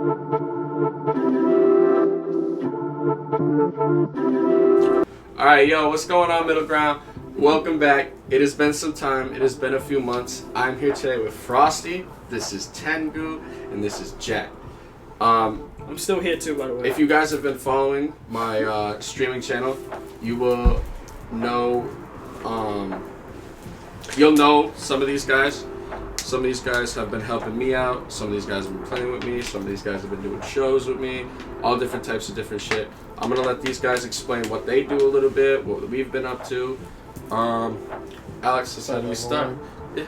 Alright, yo, what's going on, Middle Ground? Welcome back. It has been some time. It has been a few months. I'm here today with Frosty. This is Tengu, and this is Jack. I'm still here too, by the way. If you guys have been following my streaming channel, you will know, you'll know some of these guys. Some of these guys have been helping me out. Some of these guys have been playing with me. Some of these guys have been doing shows with me. All different types of different shit. I'm going to let these guys explain what they do a little bit, what we've been up to. Alex, how do we start? Yeah.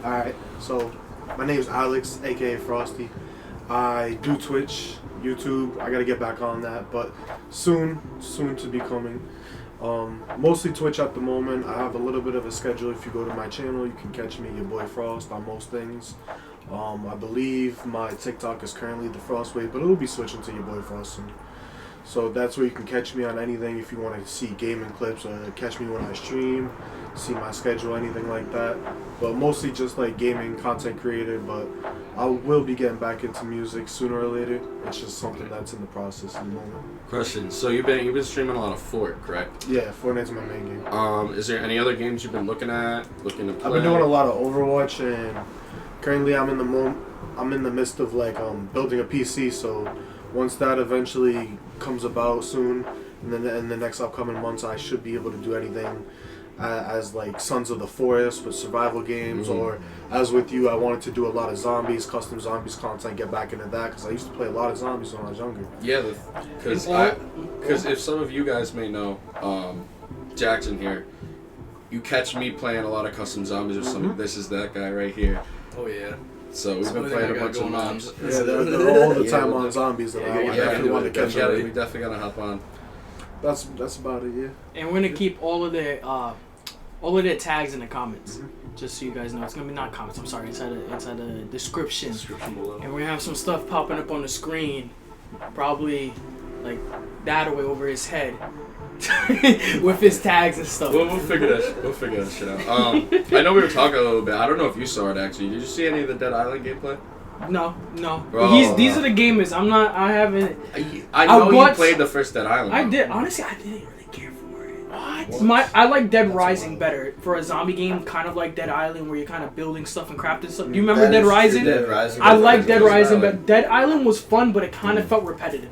Alright, so my name is Alex, aka Frosty. I do Twitch, YouTube. I gotta get back on that, but soon to be coming. Mostly Twitch at the moment. I have a little bit of a schedule. If you go to my channel, you can catch me, your boy Frost, on most things. I believe my TikTok is currently the Frostwave, but it'll be switching to your boy Frost soon. So that's where you can catch me on anything if you want to see gaming clips or catch me when I stream, see my schedule, anything like that. But mostly just like gaming content creator, but I will be getting back into music sooner or later. It's just something that's in the process at the moment. Question. So you've been streaming a lot of Fort, correct? Yeah, Fortnite's my main game. Is there any other games you've been looking to play? I've been doing a lot of Overwatch, and currently I'm in the midst of like building a PC, so once that eventually comes about soon, and then in the next upcoming months, I should be able to do anything as like Sons of the Forest with survival games, or as with you, I wanted to do a lot of zombies, custom zombies content, get back into that, because I used to play a lot of zombies when I was younger. Yeah, because if some of you guys may know, Jackson here, you catch me playing a lot of custom zombies or something. This is that guy right here. Oh yeah. So we've been playing a bunch of mobs. Yeah, they're all the time on zombies that I definitely want to catch up. We definitely gotta hop on. That's about it, yeah. And we're gonna keep all of their tags in the comments, just so you guys know. It's gonna be not comments. I'm sorry, inside the description. Below. And we're gonna have some stuff popping up on the screen, probably like that away over his head. With his tags and stuff. We'll figure that shit out. I know we were talking a little bit. I don't know if you saw it actually. Did you see any of the Dead Island gameplay? No. Bro. These are the gamers. I haven't. I know you played the first Dead Island. I did. Honestly, I didn't really care for it. What? I like Dead Rising better for a zombie game, kind of like Dead Island, where you're kind of building stuff and crafting stuff. Do you remember Dead Rising? I like Dead Rising, but Dead Island was fun, but it kind of felt repetitive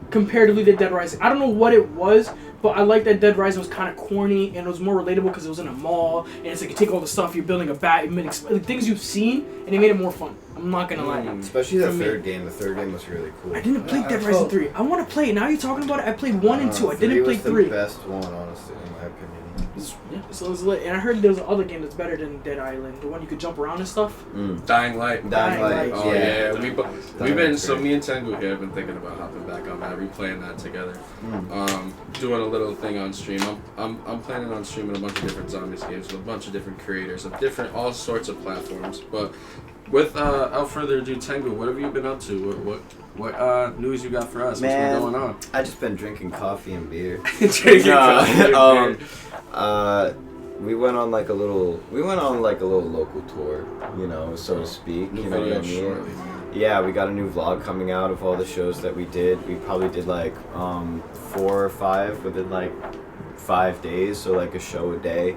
comparatively to Dead Rising. I don't know what it was, but I like that Dead Rising was kind of corny and it was more relatable because it was in a mall and it's like you take all the stuff, you're building a bat, things you've seen, and it made it more fun. I'm not gonna lie. Especially the third game. The third game was really cool. I didn't play Dead Rising 3. I want to play it. Now you're talking about it. I played 1 and 2. I didn't play 3. The best one, honestly, in my opinion. So it's lit. And I heard there's another game that's better than Dead Island. The one you could jump around and stuff. Dying Light. Dying Light. Oh yeah. We've been me and Tengu here have been thinking about hopping back on that, replaying that together. Doing a little thing on stream. I'm planning on streaming a bunch of different zombies games with a bunch of different creators of all sorts of platforms. But without further ado, Tengu, what have you been up to? What news you got for us? Man, what's been going on? I just been drinking coffee and beer. We went on like a little local tour, so to speak. You know what I mean? Yeah, we got a new vlog coming out of all the shows that we did. We probably did like 4 or 5 within like 5 days, so like a show a day.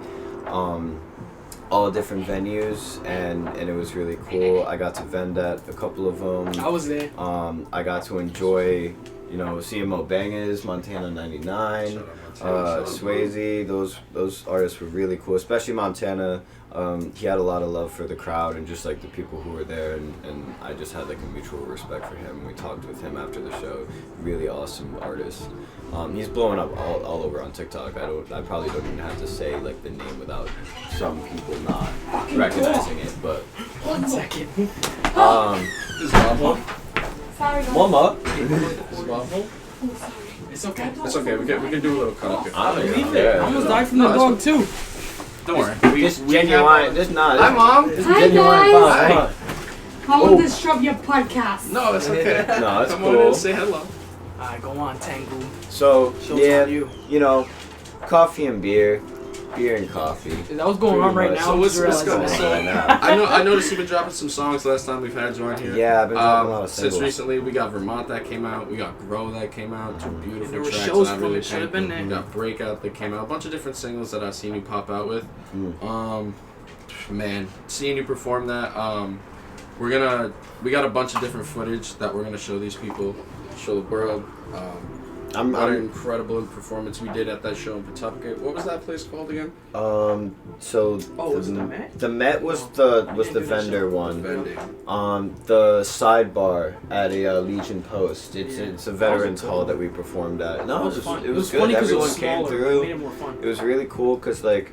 All different venues, and it was really cool. I got to vend at a couple of them. I was there. I got to enjoy, CMO Bangers, Montana 99, Swayze. Those artists were really cool, especially Montana. He had a lot of love for the crowd and just like the people who were there, and I just had like a mutual respect for him. We talked with him after the show. Really awesome artist. He's blowing up all over on TikTok. I probably don't even have to say like the name without some people not recognizing it. But 1 second. Is Bob home? Sorry. Mama. Is Bob home? Oh, sorry. It's okay. It's okay. We can do a little cut up here. I almost died from the dog too. Don't worry. Just genuine. Just not. Hi, Mom. Hi, guys. How will disrupt your podcast? No, it's okay. No, it's Come cool. on in, say hello. Alright, go on, Tengu. So Show's yeah, on you. coffee and beer. Beer and coffee. That was going on right much. now. So what's Just going realized on that. right now? I noticed you've been dropping some songs last time we've had you on here. Yeah, I've been dropping a lot of Since singles. recently, we got Vermont that came out. We got Grow that came out. Two beautiful There were tracks shows that I from really it. Should have been there. We got Breakout that came out. A bunch of different singles that I've seen you pop out with. Man, seeing you perform that. We got a bunch of different footage that we're gonna show these people, show the world. What an incredible performance we did at that show in Pawtucket. What was that place called again? So Was it the Met? The Met was the vendor one. Vending. The sidebar at a Legion Post. It's a veterans hall that we performed at. No, it was fun. it was funny good. 'cause it Everyone was came smaller. It through. made it more fun. It was really cool because like,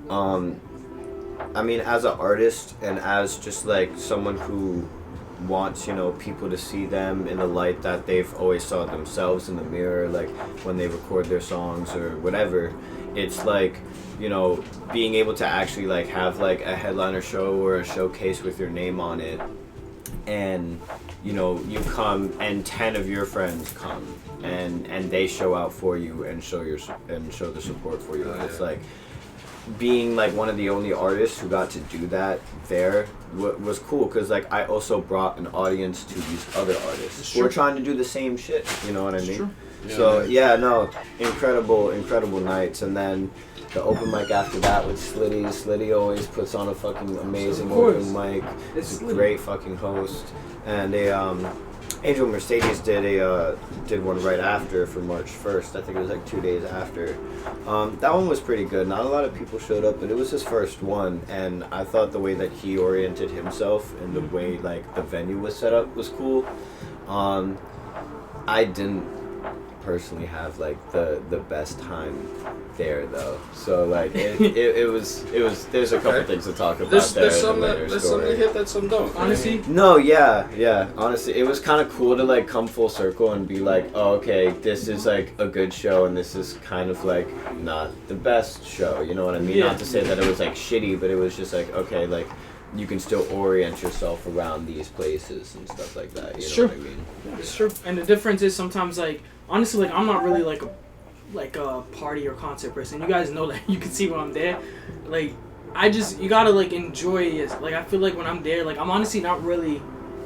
I mean, as an artist and as just like someone who wants, you know, people to see them in the light that they've always saw themselves in the mirror, like when they record their songs or whatever. It's like, you know, being able to actually like have like a headliner show or a showcase with your name on it, and you know, you come and 10 of your friends come and they show out for you and show the support for you. And it's like being like one of the only artists who got to do that there was cool, because like I also brought an audience to these other artists who are trying to do the same shit, you know what I mean? True. Yeah, So man. yeah, no, incredible nights. And then the open mic after that with Slitty. Slitty always puts on a fucking amazing Of course. open mic. It's He's a Slitty. great fucking host. And Angel Mercedes did one right after for March 1st. I think it was like 2 days after. That one was pretty good. Not a lot of people showed up, but it was his first one, and I thought the way that he oriented himself and the way like the venue was set up was cool. I didn't personally have like the best time there though, so like it was there's a couple things to talk about. There's some that hit that some don't. Honestly, No, yeah. Honestly, it was kind of cool to like come full circle and be like, oh, okay, this is like a good show, and this is kind of like not the best show. You know what I mean? Yeah. Not to say that it was like shitty, but it was just like, okay, like you can still orient yourself around these places and stuff like that. You know Sure. what I mean? it's true. And the difference is sometimes, like, honestly, like, I'm not really like a party or concert person. You guys know that. You can see when I'm there. Like, you gotta like enjoy it. Like, I feel like when I'm there, like, I'm honestly not really,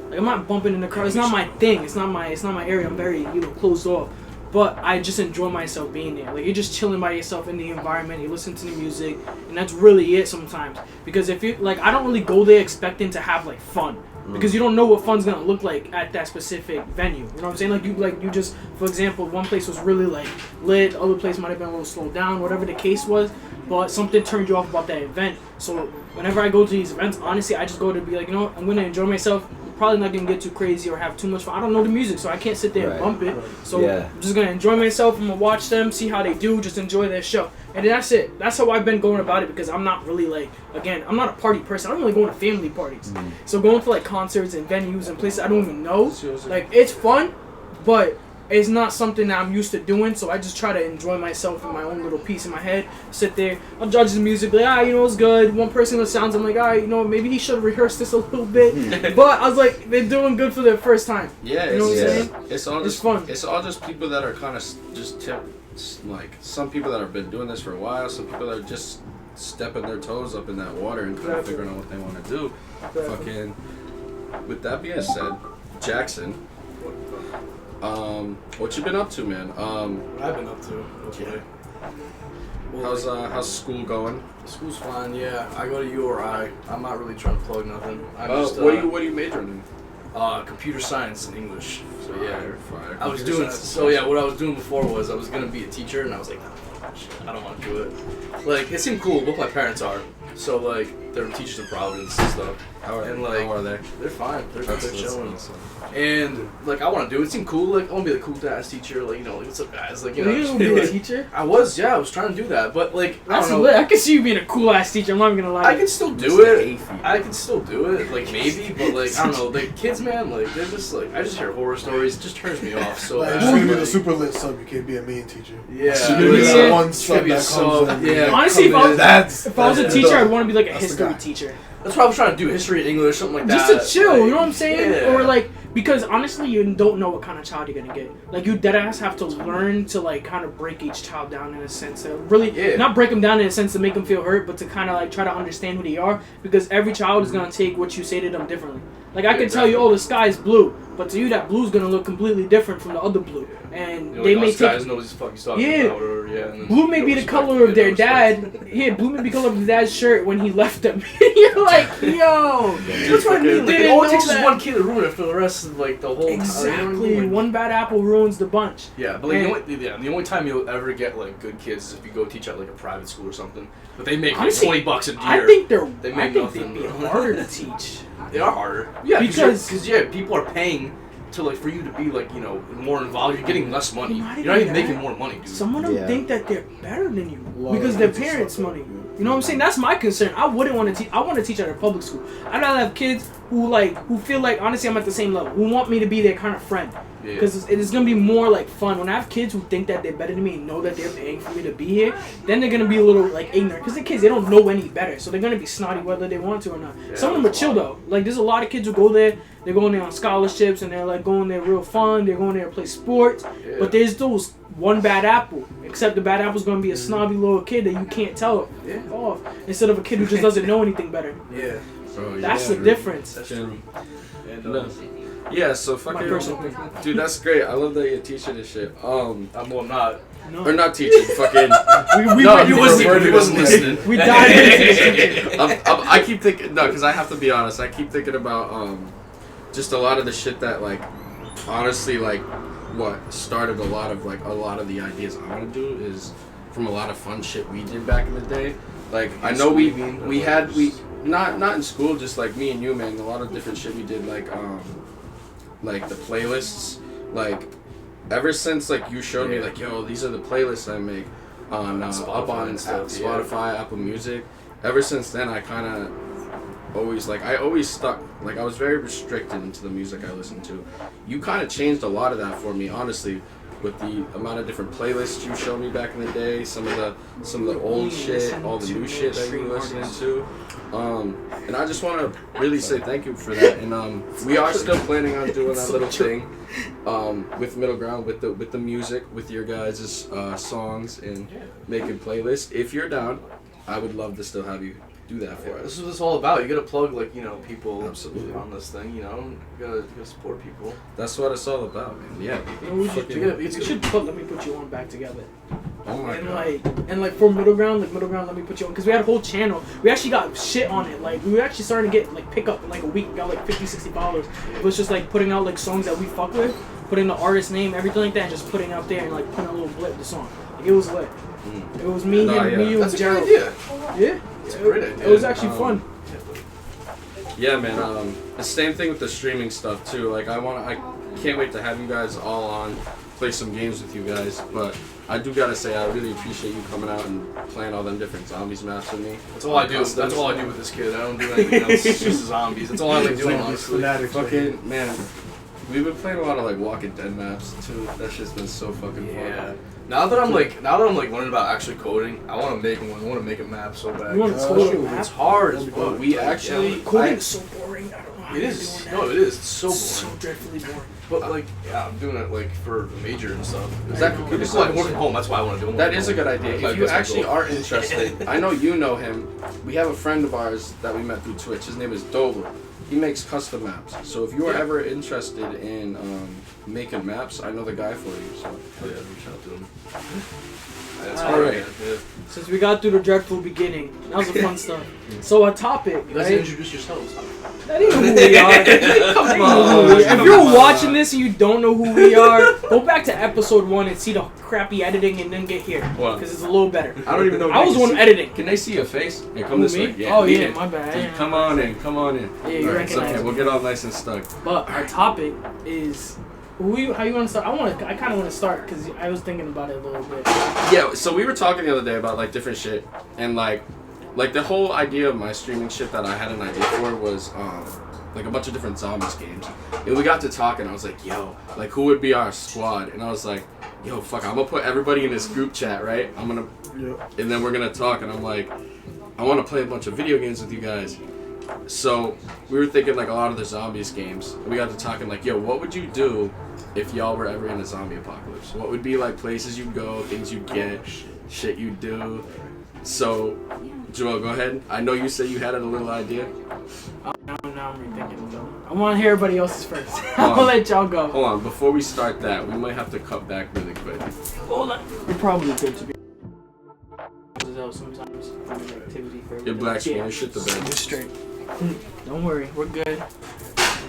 like, I'm not bumping in the crowd. It's not my thing. It's not my area. I'm very, closed off. But I just enjoy myself being there. Like, you're just chilling by yourself in the environment. You listen to the music, and that's really it sometimes. Because if you like, I don't really go there expecting to have like fun. Because you don't know what fun's gonna look like at that specific venue. You know what I'm saying? You just, for example, one place was really like lit, the other place might have been a little slowed down, whatever the case was. But something turned you off about that event. So whenever I go to these events, honestly, I just go to be like, I'm gonna enjoy myself. Probably not gonna get too crazy or have too much fun. I don't know the music, so I can't sit there and bump it. So I'm just gonna enjoy myself. I'm gonna watch them, see how they do, just enjoy their show. And that's it. That's how I've been going about it, because I'm not really like, again, I'm not a party person. I don't really go to family parties. So going to like concerts and venues and places I don't even know, like, it's fun, but it's not something that I'm used to doing. So I just try to enjoy myself in my own little piece in my head. Sit there, I'll judge the music, like, it's good. One person that sounds, I'm like, maybe he should have rehearsed this a little bit. But I was like, they're doing good for their first time. Yeah, you know what I'm saying? It's all just fun. It's all just people that are kind of just like some people that have been doing this for a while. Some people that are just stepping their toes up in that water and kind of figuring out what they want to do. Fucking. With that being said, Jackson, what you been up to, man? What I've been up to. Okay. Well, How's school going? school's fine. Yeah, I go to URI. I'm not really trying to plug nothing. I'm just what are you majoring in? computer science and English. So yeah, Fire. I was doing. So yeah, what I was doing before was I was gonna be a teacher, and I was like, I don't want to do it. Like, it seemed cool. Both my parents are. So like, they're teachers of Providence and stuff. How are they? They're fine. They're chilling. That's And like, I want to do it. It seemed cool. Like, I want to be the cool ass teacher. Like, like, what's up, guys? Like, You gonna be a teacher? I was trying to do that, but like, That's I don't know. lit. I can see you being a cool ass teacher. I'm not even gonna lie. I can still do it. I can still do it, like, maybe, but like, I don't know. The kids, man, like, they're just like, I just hear horror stories. It just turns me off so Like, bad. you're gonna be Like, the super lit sub. You can't be a mean teacher. yeah, You're gonna be Yeah. that one It's gonna sub be a that sub, comes in. yeah. Honestly, if I was a that's teacher, the- I'd want to be like a that's the history guy. teacher. That's why I was trying to do history and English, something like that. Just to chill, like, you know what I'm saying? yeah. Or like Because honestly, you don't know what kind of child you're gonna get. Like you deadass have to learn to like kind of break each child down in a sense to really not break them down in a sense to make them feel hurt, but to kind of like try to understand who they are. Because every child is gonna take what you say to them differently. Like I can tell you, oh, the sky is blue, but to you that blue is gonna look completely different from the other blue, and you know, they like, may us guys take. know what he's fucking talking about, or, and then Blue may be the respect, color of their respect. dad. Yeah, blue may be the color of his dad's shirt when he left them. You're like, yo, that's what I mean. Like, They all it didn't takes know is that. one kid to ruin it for the rest of like the whole Exactly. time. One bad apple ruins the bunch. Yeah, but like, And- the only time you'll ever get like good kids is if you go teach at like a private school or something. But they make like Honestly, $20 a year. I think They I make think nothing. they'd be harder to teach. They are harder. Yeah, Because- because people are paying to like for you to be like more involved. You're getting less money. Not You're not even even making that. more money, dude. Some of them Yeah. think that they're better than you A lot because of their kids are parents' suck up, money. yeah. You know what I'm saying? That's my concern. I wouldn't want to teach. I want to teach at a public school. I'd rather have kids who feel like honestly I'm at the same level, who want me to be their kind of friend. Yeah. Because it's gonna be more like fun when I have kids who think that they're better than me and know that they're paying for me to be here. Then they're gonna be a little like ignorant because the kids they don't know any better, so they're gonna be snotty whether they want to or not. Yeah, Some of them are that's chill though. Like there's a lot of kids who go there. They're going there on scholarships and they're like going there real fun. They're going there to play sports. Yeah. But there's those one bad apple. Except the bad apple's gonna be a snobby little kid that you can't tell Yeah. off. Instead of a kid who just doesn't know anything better. Yeah, Bro, That's yeah, the difference. that's Yeah. true. And No. Yeah, so My fucking personal opinion. dude, that's great. I love that you're teaching this shit. I'm not. No. Or not teaching, fucking. We No, went- he wasn't listening. We dived into this teaching. I keep thinking because I have to be honest. I keep thinking about just a lot of the shit that like honestly like what started a lot of the ideas I want to do is from a lot of fun shit we did back in the day. Like I know we not in school, just like me and you, man. A lot of different shit we did, like the playlists. Like ever since like you showed me like, yo, these are the playlists I make on up on and stuff, Spotify, Apple Music. Ever since then, I kind of always stuck. Like I was very restricted into the music I listened to. You kind of changed a lot of that for me, honestly. With the amount of different playlists you showed me back in the day, some of the old shit, all the new shit that you were listening to, and I just want to really say thank you for that. And we are still planning on doing that little thing with MiddleGround with the music, with your guys' songs and making playlists. If you're down, I would love to still have you do that for This us. is what it's all about. You gotta plug people Absolutely. on this thing. You gotta support people. That's what it's all about, man. Yeah. You know, we It's should put. Let me put you on back together. Oh my And god. like for MiddleGround, let me put you on because we had a whole channel. We actually got shit on it. Like we were actually starting to get like pick up in like a week. We got like 50, 60 followers. It was just like putting out like songs that we fuck with, putting the artist name, everything like that, and just putting out there and like putting a little blip the song. Like it was lit. It was me, Nah, him, yeah. me, you, That's and a good Gerald. idea. Yeah. It's a great idea. It was actually fun. Yeah, man. The same thing with the streaming stuff too. Like I can't wait to have you guys all on, play some games with you guys. But I do gotta say, I really appreciate you coming out and playing all them different zombies maps with me. That's all I do. That's all I do with this kid. I don't do anything else. It's just zombies. That's all I like doing, honestly. Fanatics, Fucking man, we've been playing a lot of like Walking Dead maps too. That shit's been so fucking Yeah. fun. Now that I'm learning about actually coding, I want to make one. I want to make a map so bad. You want to code a map? It's hard as fuck. We actually Coding is so boring. I don't know how It you're is. doing No, that. it is. It's so It's so boring. dreadfully boring. But like, yeah, I'm doing it like for a major and stuff. That could be It's like work from home. That's why I want to do it. That is a good idea. Like, If you that's my actually goal. are interested, I know you know him. We have a friend of ours that we met through Twitch. His name is Dover. He makes custom maps. So if you are ever interested in making maps, I know the guy for you. So Yeah, reach out to him. That's All hard, right. man. Yeah. Since we got through the dreadful beginning, that was the fun stuff. So our topic, You guys right? introduce yourselves. That ain't who we are. Come on. If you're watching this and you don't know who we are, go back to episode 1 and see the crappy editing and then get here. What? Because it's a little better. I don't even know. if I they was can the one see- editing. Can they see your face? Hey, come Who, this me? way. Oh, lean yeah, in. my bad. Dude, come on in. Come on in. Yeah, you Alright, it's recognize okay. me. We'll get all nice and stuck. But our topic is... how you want to start? I kind of want to start because I was thinking about it a little bit. Yeah, so we were talking the other day about like different shit, and like the whole idea of my streaming shit that I had an idea for was like a bunch of different zombies games. And we got to talking. I was like, yo, like who would be our squad? And I was like, yo, fuck, I'm gonna put everybody in this group chat, right? And then we're gonna talk. And I'm like, I want to play a bunch of video games with you guys. So we were thinking like a lot of the zombies games. And we got to talking like, yo, what would you do if y'all were ever in a zombie apocalypse? What would be like places you go, things you get, shit you do? So, Joel, go ahead. I know you said you had a little idea. Now I'm rethinking though. I want to hear everybody else's first. I'm gonna let y'all go. Hold on, before we start that, we might have to cut back really quick. Hold on. You're probably good to be. Sometimes activity for Your black screen, shit the bed. You're straight. Don't worry, we're good.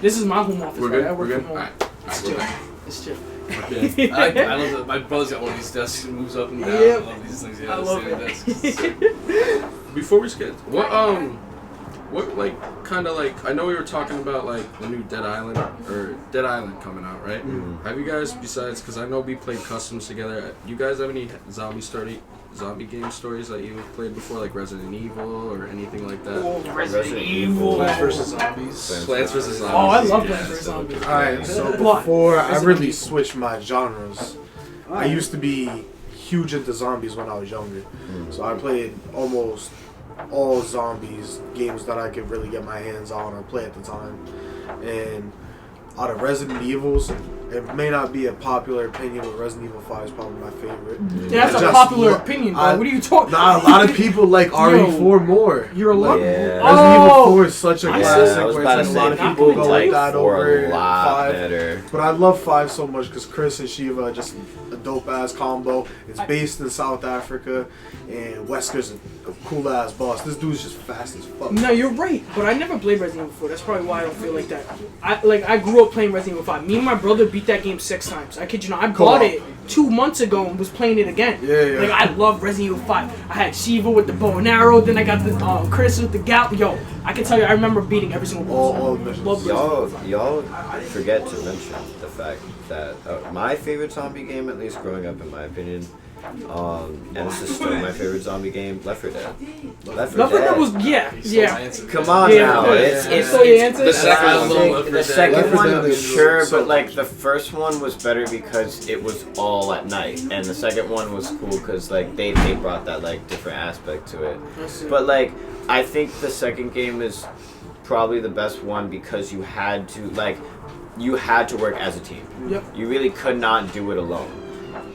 This is my home office. We're right? good. I work We're good. from home. Alright, It's we're chill. back. It's chill. Okay. I love that. My brother's got one of these desks and moves up and down. Yep. I love these things. I love it. Before we skip, what like kind of like I know we were talking about like the new Dead Island coming out, right? Mm-hmm. Have you guys besides because I know we played customs together. You guys have any zombie game stories that you've played before, like Resident Evil or anything like that? Oh, Resident Evil. Plants vs. Zombies. Plants vs. Zombies. Oh, I love Yeah, Plants vs. so- Zombies. Alright, so What? before I Resident really Evil. switched my genres, I used to be huge into zombies when I was younger. So I played almost all zombies games that I could really get my hands on or play at the time. And out of Resident Evils, it may not be a popular opinion, but Resident Evil 5 is probably my favorite. Yeah, that's I a just popular lo- opinion, bro. I- What are you talking? Nah, a lot of people like RE4 more. You're a lot. Yeah. Resident Evil Oh, 4 is such a I classic I was where about it's to like a lot say of people people go like like that 4 over a lot 5. better. But I love 5 so much because Chris and Shiva are just a dope ass combo. It's based in South Africa, and Wesker's a cool ass boss. This dude's just fast as fuck. No, you're right, but I never played Resident Evil 4. That's probably why I don't feel like that. I grew up playing Resident Evil 5. Me and my brother beat that game 6 times. I kid you not. I bought it 2 months ago and was playing it again. Yeah. Like, I love Resident Evil 5. I had Shiva with the bow and arrow, then I got the Chris with the gal. Yo, I can tell you, I remember beating every single boss. All the missions. Love Y'all forget to mention the fact that my favorite zombie game, at least growing up in my opinion, and this is still my favorite zombie game, Left 4 Dead. Left 4 Left 4 Dead. Dead was, yeah. Come on Yeah, now, yeah, it's so you answered? the second I one. love Left 4 the Dead. second Left 4 one, Dead is sure, so but like the first one was better because it was all at night, and the second one was cool because like they brought that like different aspect to it. But like I think the second game is probably the best one because you had to work as a team. Yep. You really could not do it alone,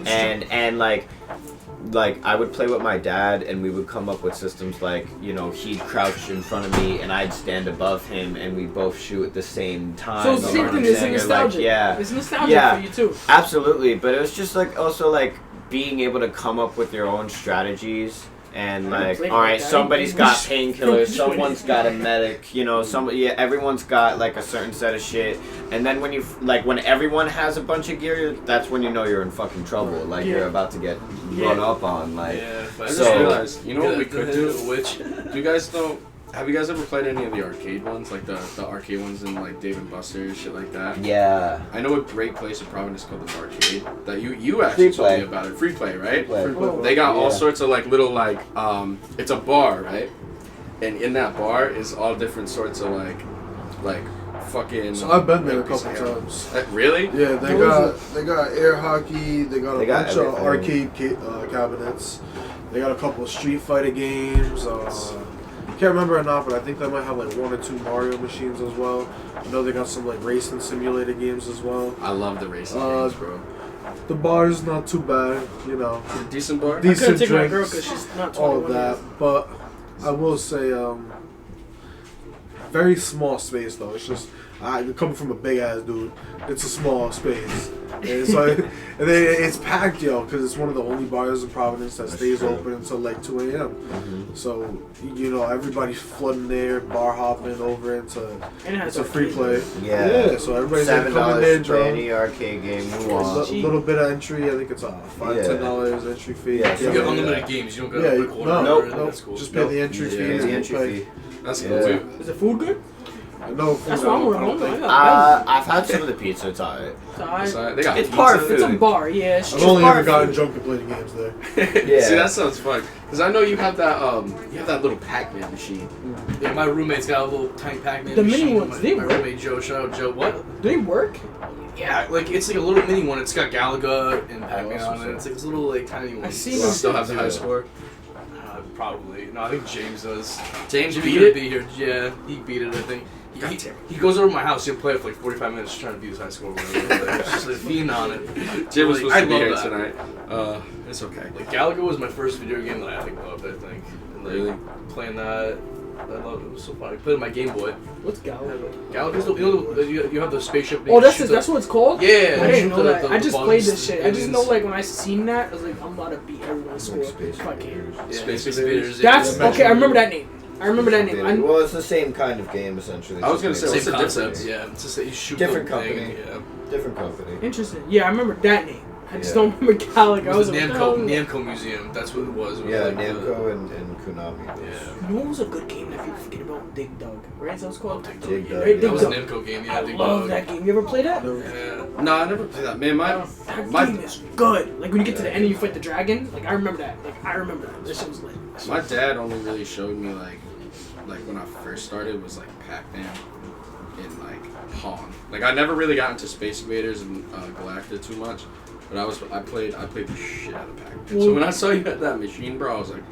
and like I would play with my dad and we would come up with systems like, you know, he'd crouch in front of me and I'd stand above him and we'd both shoot at the same time. So it's the you know same what thing, I'm it's saying? Or, nostalgic. Like, yeah. It's nostalgic Yeah. for you too. Absolutely, but it was just like also like being able to come up with your own strategies and like, played all right, like that. somebody's got painkillers, someone's got a medic, you know, everyone's got like a certain set of shit, and then when when everyone has a bunch of gear, that's when you know you're in fucking trouble, like you're about to get run up on, like. Yeah, I so just realized, you know what we the- could do? Which Do you guys know? Have you guys ever played any of the arcade ones, like the arcade ones in like Dave and Buster's, shit like that? Yeah. I know a great place in Providence called the Arcade that you actually Free told me play. about it. Free play, right? Free play. They got all Yeah. sorts of like little like it's a bar, right? And in that bar is all different sorts of like fucking. So I've been there a like, piece of couple hair. times. Really? Yeah, they got air hockey. They got a They got bunch of everything. arcade cabinets. They got a couple of Street Fighter games. Can't remember or not, but I think they might have like 1 or 2 Mario machines as well. I know they got some like racing simulator games as well. I love the racing Uh, games, bro. The bar is not too bad, you know. Decent bar. I couldn't Decent take my girl drinks, because she's not 21 all of that. yet. But I will say, very small space though. It's just coming from a big ass dude. It's a small space. And so and then it's packed, yo, because it's one of the only bars in Providence that stays true. open until like 2 a.m. So you know everybody's flooding there, bar hopping over into. And it has It's a free arcade. play. Yeah. So everybody's gonna come in $7 there, to play draw. any arcade game you A want. little bit of entry. I think it's $5, Yeah. $10 entry fee. Yeah, you Yeah. get unlimited games. You don't Yeah, get a no, quick order. no, That's cool. just pay the entry Yeah. fee. Here's and the you entry play. fee. That's Yeah. cool too. Is the food good? No, That's what I'm I working don't on. think- I've had some of the pizza. It's alright. They got It's pizza. bar It's a food. bar, yeah. It's I've just only bar ever gotten food. drunk and played games there. Yeah. See, that sounds fun. Cause I know you have that little Pac-Man machine. Yeah, my roommate's got a little tiny Pac-Man The machine. mini ones, they My work. roommate Joe, shout out Joe. What? Do they work? Yeah, like it's like a little mini one. It's got Galaga and Pac-Man awesome on it. It's like this little like tiny one. I see Do you them. still have the high score? Probably. No, I think James does. James Jimmy beat couldn't it? be here. Yeah, he beat it, I think. God damn it. He goes over to my house, he'll play it for like 45 minutes trying to beat his high score. Whatever. Like, it's just a fiend on it. Jim was supposed I to be love here that. tonight. It's okay. Like, Galaga was my first video game that I like loved, I think. And, like, Really? playing that, I loved it. It was so fun. I played on my Game Boy. What's Galaga? Galaga's the, you have the spaceship. Oh, that's what it's called? Yeah, I didn't know the- that. the I just bugs, played this shit. I just aliens. know, like, when I seen that, I was like, I'm about to beat everyone's score. Space Fuck it. Invaders. Yeah, Space Space Invaders. Invaders. yeah. That's okay. I remember that name. I remember that name. I, Well, it's the same kind of game essentially. I was gonna say, Same what's the concept, difference? yeah. It's just that you shoot Different the thing, company. yeah. different company. interesting. Yeah, I remember that name. I just Yeah. don't remember Galaga. It I was was the like, Namco Museum. That's what it was. It was Yeah, like Namco and Konami. Yeah. You know what was a good game that people forget about? Dig Dug. Right? That was called? Dig Dig Dug. Dig That was a Dug. Namco game. Yeah, I Dig love Dug. that game. You ever play that? Yeah. No, I never played that. Man, That my game is good. Like when you get to the end and you fight the dragon. Like I remember that. This shit was lit. my dad only really showed me like when I first started was like Pac-Man and like Pong. Like I never really got into Space Invaders and Galacta too much, but I played the shit out of Pac-Man. So when I saw you had that machine, bro, I was like,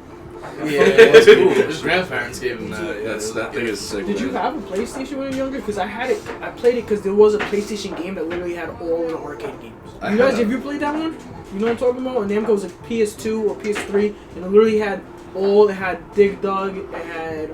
Yeah, that's cool. His grandparents gave him that. Yeah, that thing is sick. Did you man. have a PlayStation when you were younger? Because I had it. I played it because there was a PlayStation game that literally had all the arcade games. I You guys, had have you played that one? You know what I'm talking about? And Namco was a PS2 or PS3, and it literally had all. It had Dig Dug. It had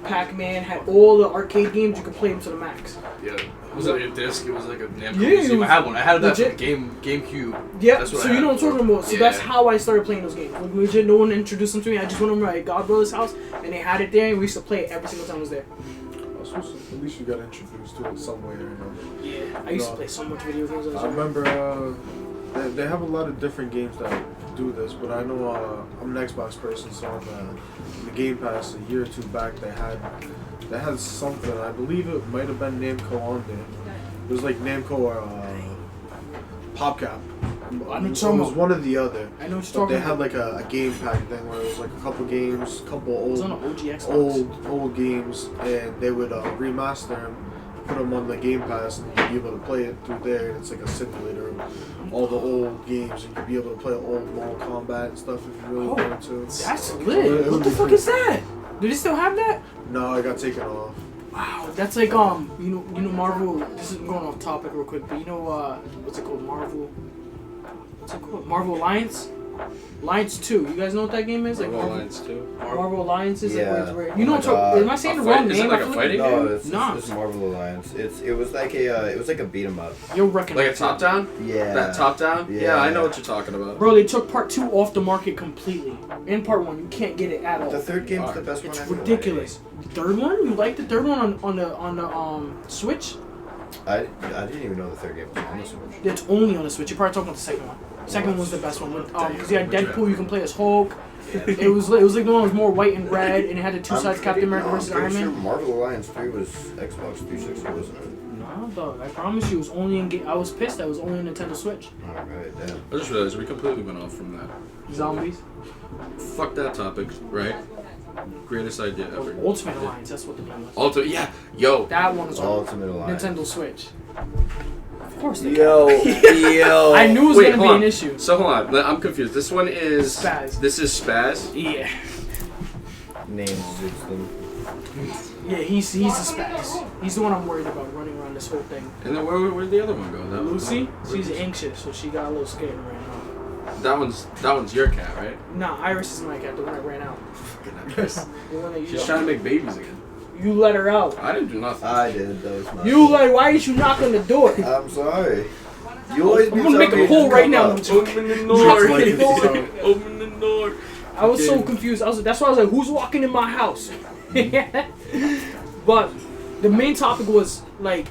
Pac-Man. Had all the arcade games. You could play them to the max. Yeah. It was like a disc. It was like a Namco Yeah, it museum. was I had one. I had that for legit. GameCube. Yeah, That's what so I you know had what I'm talking about. So Yeah. that's how I started playing those games. Like, legit, no one introduced them to me. I just went over to my godbrother's house, and they had it there, and we used to play it every single time I was there. At least you got introduced to it some way or another. Yeah, I used to No. play so much video games. I remember they have a lot of different games that do this, but I know I'm an Xbox person, so on the Game Pass a year or two back they had something. I believe it might have been Namco on there. It was like Namco or PopCap. I know what you're It talking was about. one or the other. I know what you're But talking they about. had like a game pack thing where it was like a couple games, couple It was on old an OG Xbox. old games, and they would remaster them, put them on the Game Pass, and you'd be able to play it through there. And it's like a simulator of all the old games, and you'd be able to play old Mortal Kombat and stuff if you really Oh, wanted to. That's It lit. would What the be fuck pretty is that? Do they still have that? No, it got taken off. Wow, that's like you know Marvel. This is going off topic real quick, but you know what's it called? Marvel. What's it called? Marvel Alliance. Alliance 2. You guys know what that game is? Like Marvel Marvel Alliance too. Marvel Alliance is like where Yeah. it's where you know what I'm Oh my talking. Am I God. saying the A wrong fight- is it name? like I a feel fighting like- No, it's Nah. Marvel Alliance. It was like it was like a beat 'em up. You'll recognize Like a top down? Yeah. That top down? Yeah, I know Yeah. what you're talking about. Bro, they took part 2 off the market completely. In part 1, you can't get it at all. The third game's the best It's one ever. ridiculous. Third one? You like the third one on the Switch? I didn't even know the third game was on the Switch. It's only on the Switch. You're probably talking about the second one. Second one was the best one. Because you had Deadpool, you can play as Hulk. It was like the one that was more white and red, and it had the two sides, Captain America versus I'm Iron pretty Man. sure Marvel Alliance 3 was Xbox 360, wasn't it? No, dog. I promise you, it was only in. I was pissed. That was only on Nintendo Switch. Alright, damn. I just realized we completely went off from that. Zombies. Fuck that topic, right? Greatest idea ever. Ultimate Alliance. That's what the name was. Ultimate, yeah, yo. That one was on Ultimate Alliance. Nintendo Switch. Of course they Yo, yo. I knew it was Wait, gonna be hold an on. issue. So hold on, I'm confused. This one is Spaz. This is Spaz. Yeah. Names suits them. Yeah, he's the Spaz. He's the one I'm worried about running around this whole thing. And then where'd the other one go? That Lucy, she's Lucy. anxious, so she got a little scared and ran out. That one's your cat, right? Nah, Iris is my cat, the one that ran out. Fucking Iris. The one that you, She's trying to make babies again. you let her out. I didn't do nothing. I did. That was my You like, why did you knock on the door? I'm sorry. You always I'm gonna make a hole right now. Open the Just door. like it sound. Open the door. I was so confused. That's why I was like, who's walking in my house? But the main topic was like,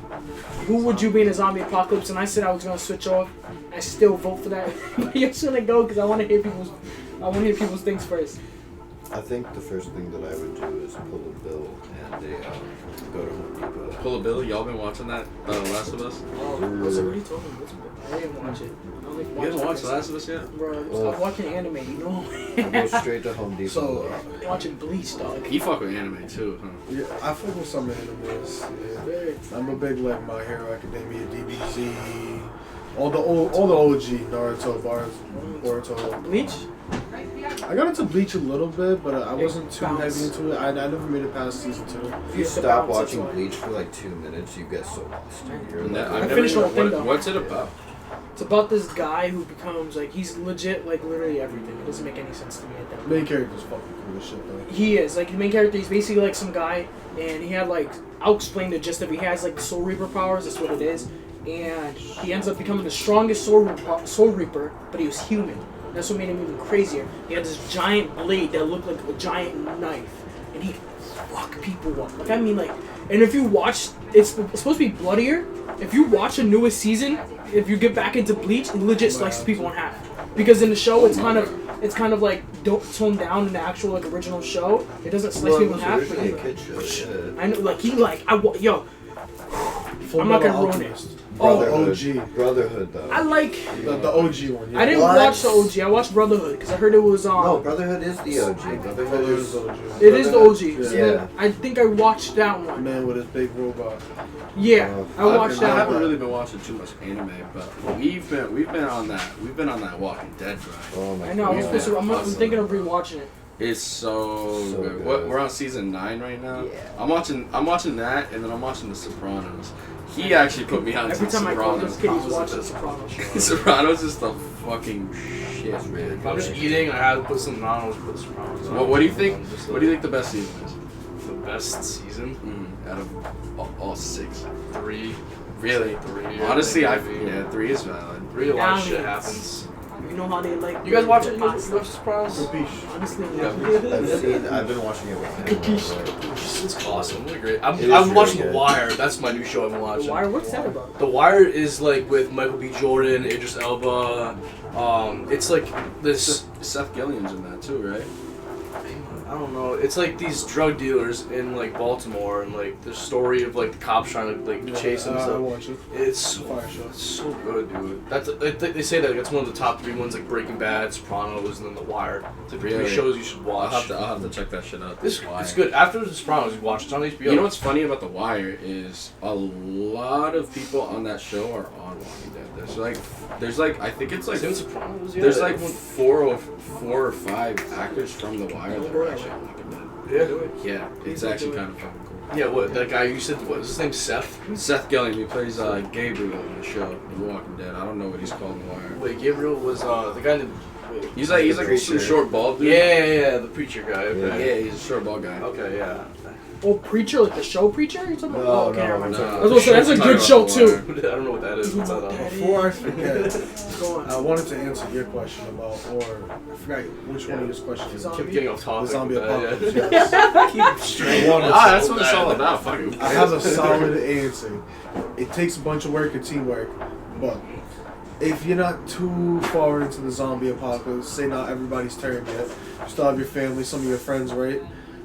who would you be in a zombie apocalypse? And I said I was gonna switch off. I still vote for that. But you're just gonna go because I want to hear people's things first. I think the first thing that I would do is pull a bill and go to Home Depot. Pull a bill. Y'all been watching that Last of Us? Oh, what's it? What are you talking about? I didn't watch it. I don't think You haven't watched Last of Us yet? Bro, Oh. I'm watching anime, you know? I go straight to Home Depot. So, Watching Bleach, dog. He fuck with anime too, huh? yeah, I fuck with some animes. Yeah. I'm a big like My Hero Academia, DBZ, all the OG Naruto, Boruto. Bleach? I got into Bleach a little bit, but I wasn't too Bounce. heavy into it. I never made it past season 2. If you The stop bounce, watching that's why. Bleach for like 2 minutes, you get so lost. You're No, like, I've never finished the whole even- thing, though. What's it about? It's about this guy who becomes like he's legit like literally everything. It doesn't make any sense to me at that point. Main character's fucking cool as shit, though. He is like the main character. He's basically like some guy, and he had like I'll explain the gist of it. He has like the Soul Reaper powers. That's what it is, and he ends up becoming the strongest Soul Reaper, but he was human. That's what made him even crazier. He had this giant blade that looked like a giant knife, and he fuck people up. Like I mean, like, and if you watch, it's supposed to be bloodier. If you watch the newest season, if you get back into Bleach, it legit slices people in half. Because in the show, it's kind of like don't tone down in the actual like original show. It doesn't slice people in half. But originally a kid show, yeah. I know, like yo, Full I'm not Metal gonna ruin it. Alchemist. Brotherhood. OG. Brotherhood, though. I like. The OG one. Yeah. I didn't What? watch the OG. I watched Brotherhood because I heard it was No, Brotherhood is the OG. Brotherhood Brotherhood is is OG. It is the OG. Yeah. So then I think I watched that one. Man with his big robot. Yeah, I watched I that haven't one. really been watching too much anime, but we've been on that Walking Dead grind. Oh my I know. Yeah. I'm thinking of rewatching it. It's so So good. good. What, we're on season 9 right now. Yeah. I'm watching that, and then I'm watching The Sopranos. He actually put me on Every The time I call Sopranos. this kid, he's watching the Sopranos show. Sopranos is the fucking shit, man. If I'm just eating and I have to put something on, I'll just put Sopranos on. What do you think? I'm just What do you think the best season is? The best season? Out of all 6. 3. Really? 3. Honestly, I think, maybe. 3 is valid. 3, a lot of shit Dominance. happens. You know how they like. You guys watch it? You hot guys stuff. watch Sopranos? Capiche. Honestly, I've been watching it with him. It's awesome. It's great. It I'm is watching really The good. Wire. That's my new show I've been watching. The Wire. What's that about? The Wire is like with Michael B. Jordan, Idris Elba. It's like this. Seth Gilliam's in that too, right? I don't know. It's like these drug dealers in like Baltimore, and like the story of like the cops trying to like chase them. and I stuff. watch it. It's so, Fire show. it's so good, dude. That's they say that that's one of the top 3 ones, like Breaking Bad, Sopranos, and then The Wire. It's like the 3 Really? shows you should I'll watch. have to check that shit out. It's good. After The Sopranos, you watch. It's on HBO. You know what's funny about The Wire is a lot of people on that show are on Walking Dead. There's like I think it's like Same with Sopranos. Yeah, there's like everyone- 4 or 5 actors from The Wire that are actually on Walking Dead. Yeah. Yeah, it's actually kind of fucking cool. Yeah. What that guy you said? What is his name? Seth. Seth Gilliam, he plays Gabriel in the show, The Walking Dead. I don't know what he's called in The Wire. Wait, Gabriel was the guy named. Wait. He's like some Preacher. short bald dude. Yeah, the preacher guy. Okay. Yeah, he's a short bald guy. Okay, yeah. Oh, Preacher, like the show Preacher? You talking about? No, Oh, okay, no, never mind. no. I was gonna say, that's a good show too. I don't know what that is. What's that on? Before I forget, Go on. I wanted to answer your question about, or I forgot which one of your questions. Keep getting off topic. The zombie with that, apocalypse. yeah. Yes. Keep straight. I wanted to- That's what it's all about. Fucking. I have a solid answer. It takes a bunch of work and teamwork, but if you're not too far into the zombie apocalypse, say not everybody's turned yet, you still have your family, some of your friends, right?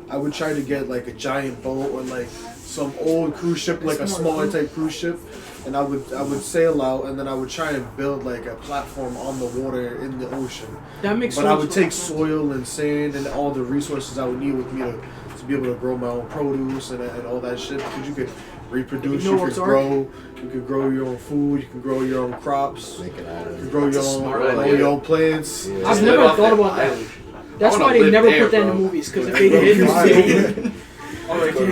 I would try to get like a giant boat or like some old cruise ship, like a smaller type cruise ship, and I would sail out, and then I would try and build like a platform on the water in the ocean. That makes But so I much would take sense. soil and sand and all the resources I would need with me to be able to grow my own produce and all that shit, because you could reproduce, You know what's you could grow your own food, you can grow your own crops, Make it out you of can grow your That's a own, smart grow idea. your own plants. Yeah. I've Live never off thought that about that. island. That's I wanna why they live never there, put that in the bro. movies, because if they did,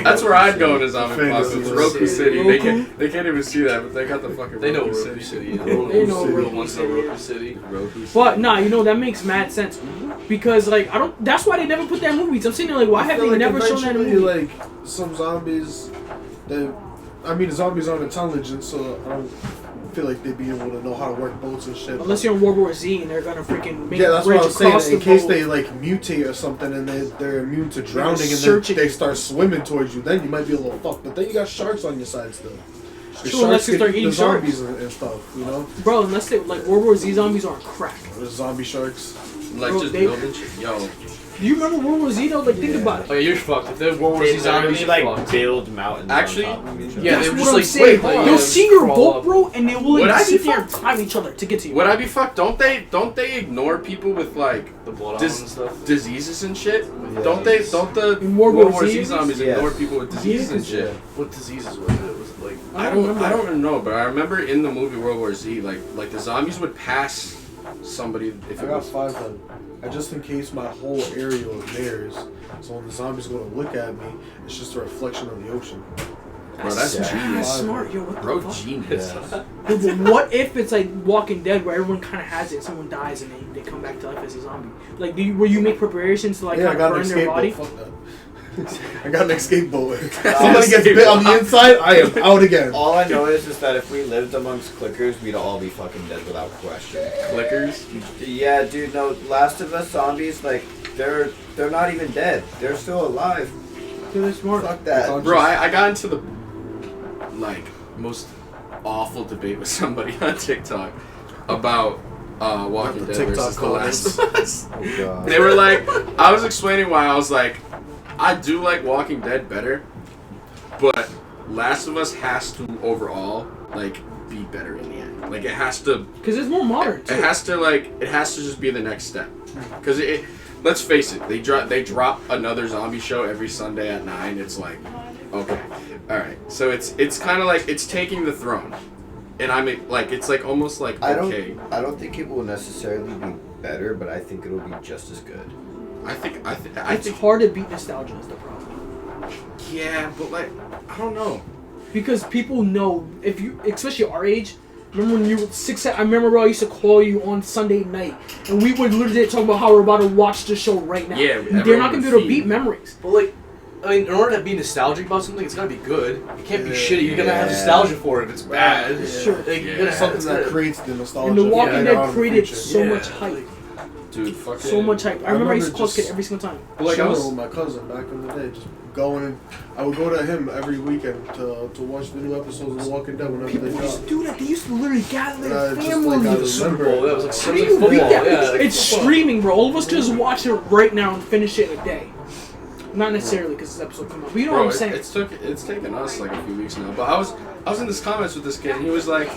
That's where I'd go in a zombie Famous apocalypse. City. Roku City. Roku? They can't even see that, but they got the fucking They know Roku Roku City. City. They know real Roku ones know Roku City. Roku City. But nah, you know that makes mad sense because like I don't. That's why they never put that in movies. I'm sitting there like, why I have feel they like never shown that in eventually, movies? like some zombies, the zombies aren't intelligent, so I don't feel like they'd be able to know how to work boats and shit. Unless you're in World War Z and they're gonna freaking make Yeah, a that's bridge what I was saying. across In the case boat. they like mutate or something and they're immune to drowning and then searching. they start swimming towards you, then you might be a little fucked. But then you got sharks on your side still. The True, unless you can start eat eating the zombies and stuff, you know? Bro, unless they like World War Z zombies are on crack. The zombie sharks. Like Bro, just they- building shit. Yo, Do you remember World War Z though? Like think about it. Oh yeah, you're fucked. If they're World War Z They zombies, literally you're like fucked. build mountains. Actually, on top of each other. Yeah, That's they were what just I'm like, saying. wait, hold on. You'll see your Crawl boat, up. bro, and they will Would I like, be sit there and fucked? time each other to get to you. would I be fucked? Don't they ignore people with like The blood Dis- and stuff. diseases and shit? Yeah. Don't the In World World War War Z? Z zombies Yes. ignore people with diseases and shit? What diseases was it? Was it like? I don't even know, but I remember in the movie World War Z, like the zombies would pass somebody if I it got was 5 then. I just encased my whole area with theirs, so when the zombies go to look at me, it's just a reflection of the ocean. Bro, that's genius. Smart, yo. What Bro, the fuck? genius. Yeah. Yo, but what if it's like Walking Dead, where everyone kind of has it, someone dies and they come back to life as a zombie? Like, will you make preparations to like Yeah, I kind got of an burn their escape body? boat. Fuck that. I got an escape boat. Somebody gets bit on the inside, I am out again. All I know is that if we lived amongst clickers, we'd all be fucking dead without question. Clickers? Yeah, dude. No, Last of Us zombies, like they're not even dead. They're still alive. Dude, they're smart. Fuck that. Bro, I got into the like most awful debate with somebody on TikTok about Walking the Dead TikTok versus The Last of Us. Oh god. They were like, I was explaining why. I was like, I do like Walking Dead better, but Last of Us has to overall like be better in the end. Like it has to, Because it's more modern. it has to just be the next step. Because let's face it, they drop another zombie show every Sunday at 9. It's like, okay, all right. So it's kind of like it's taking the throne, and I'm like it's like almost like okay. I don't think it will necessarily be better, but I think it'll be just as good. I think It's hard to beat nostalgia is the problem. yeah, but like I don't know. Because people know, if you, especially our age, remember when you were 6, I remember bro, I used to call you on Sunday night, and we would literally talk about how we're about to watch the show right now. Yeah, and they're not going to be able to beat memories. But like, I mean, in order to be nostalgic about something, it's gotta be good. It can't be shitty. You're gonna have Yeah. nostalgia for it if it's bad. Yeah. Sure. Like, you're Yeah. gonna have Something that it's creates the nostalgia. And The Walking Yeah, Dead out of the created future. so Yeah. much hype. Dude, fuck So much hype. I remember I used to call this kid just- every single time. But like I Chilling was, with my cousin back in the day, just going and I would go to him every weekend to watch the new episodes of The Walking Dead whenever People they used dropped. to do that. They used to literally gather their Just family. like I the Super remember. Bowl. That was like How do you football. beat that? Yeah, like It's football. streaming, bro. All of us just watch it right now and finish it in a day. Not necessarily because this episode come out, but you know bro, what I'm saying. it's taken us like a few weeks now. But I was in this comments with this kid, and he was like,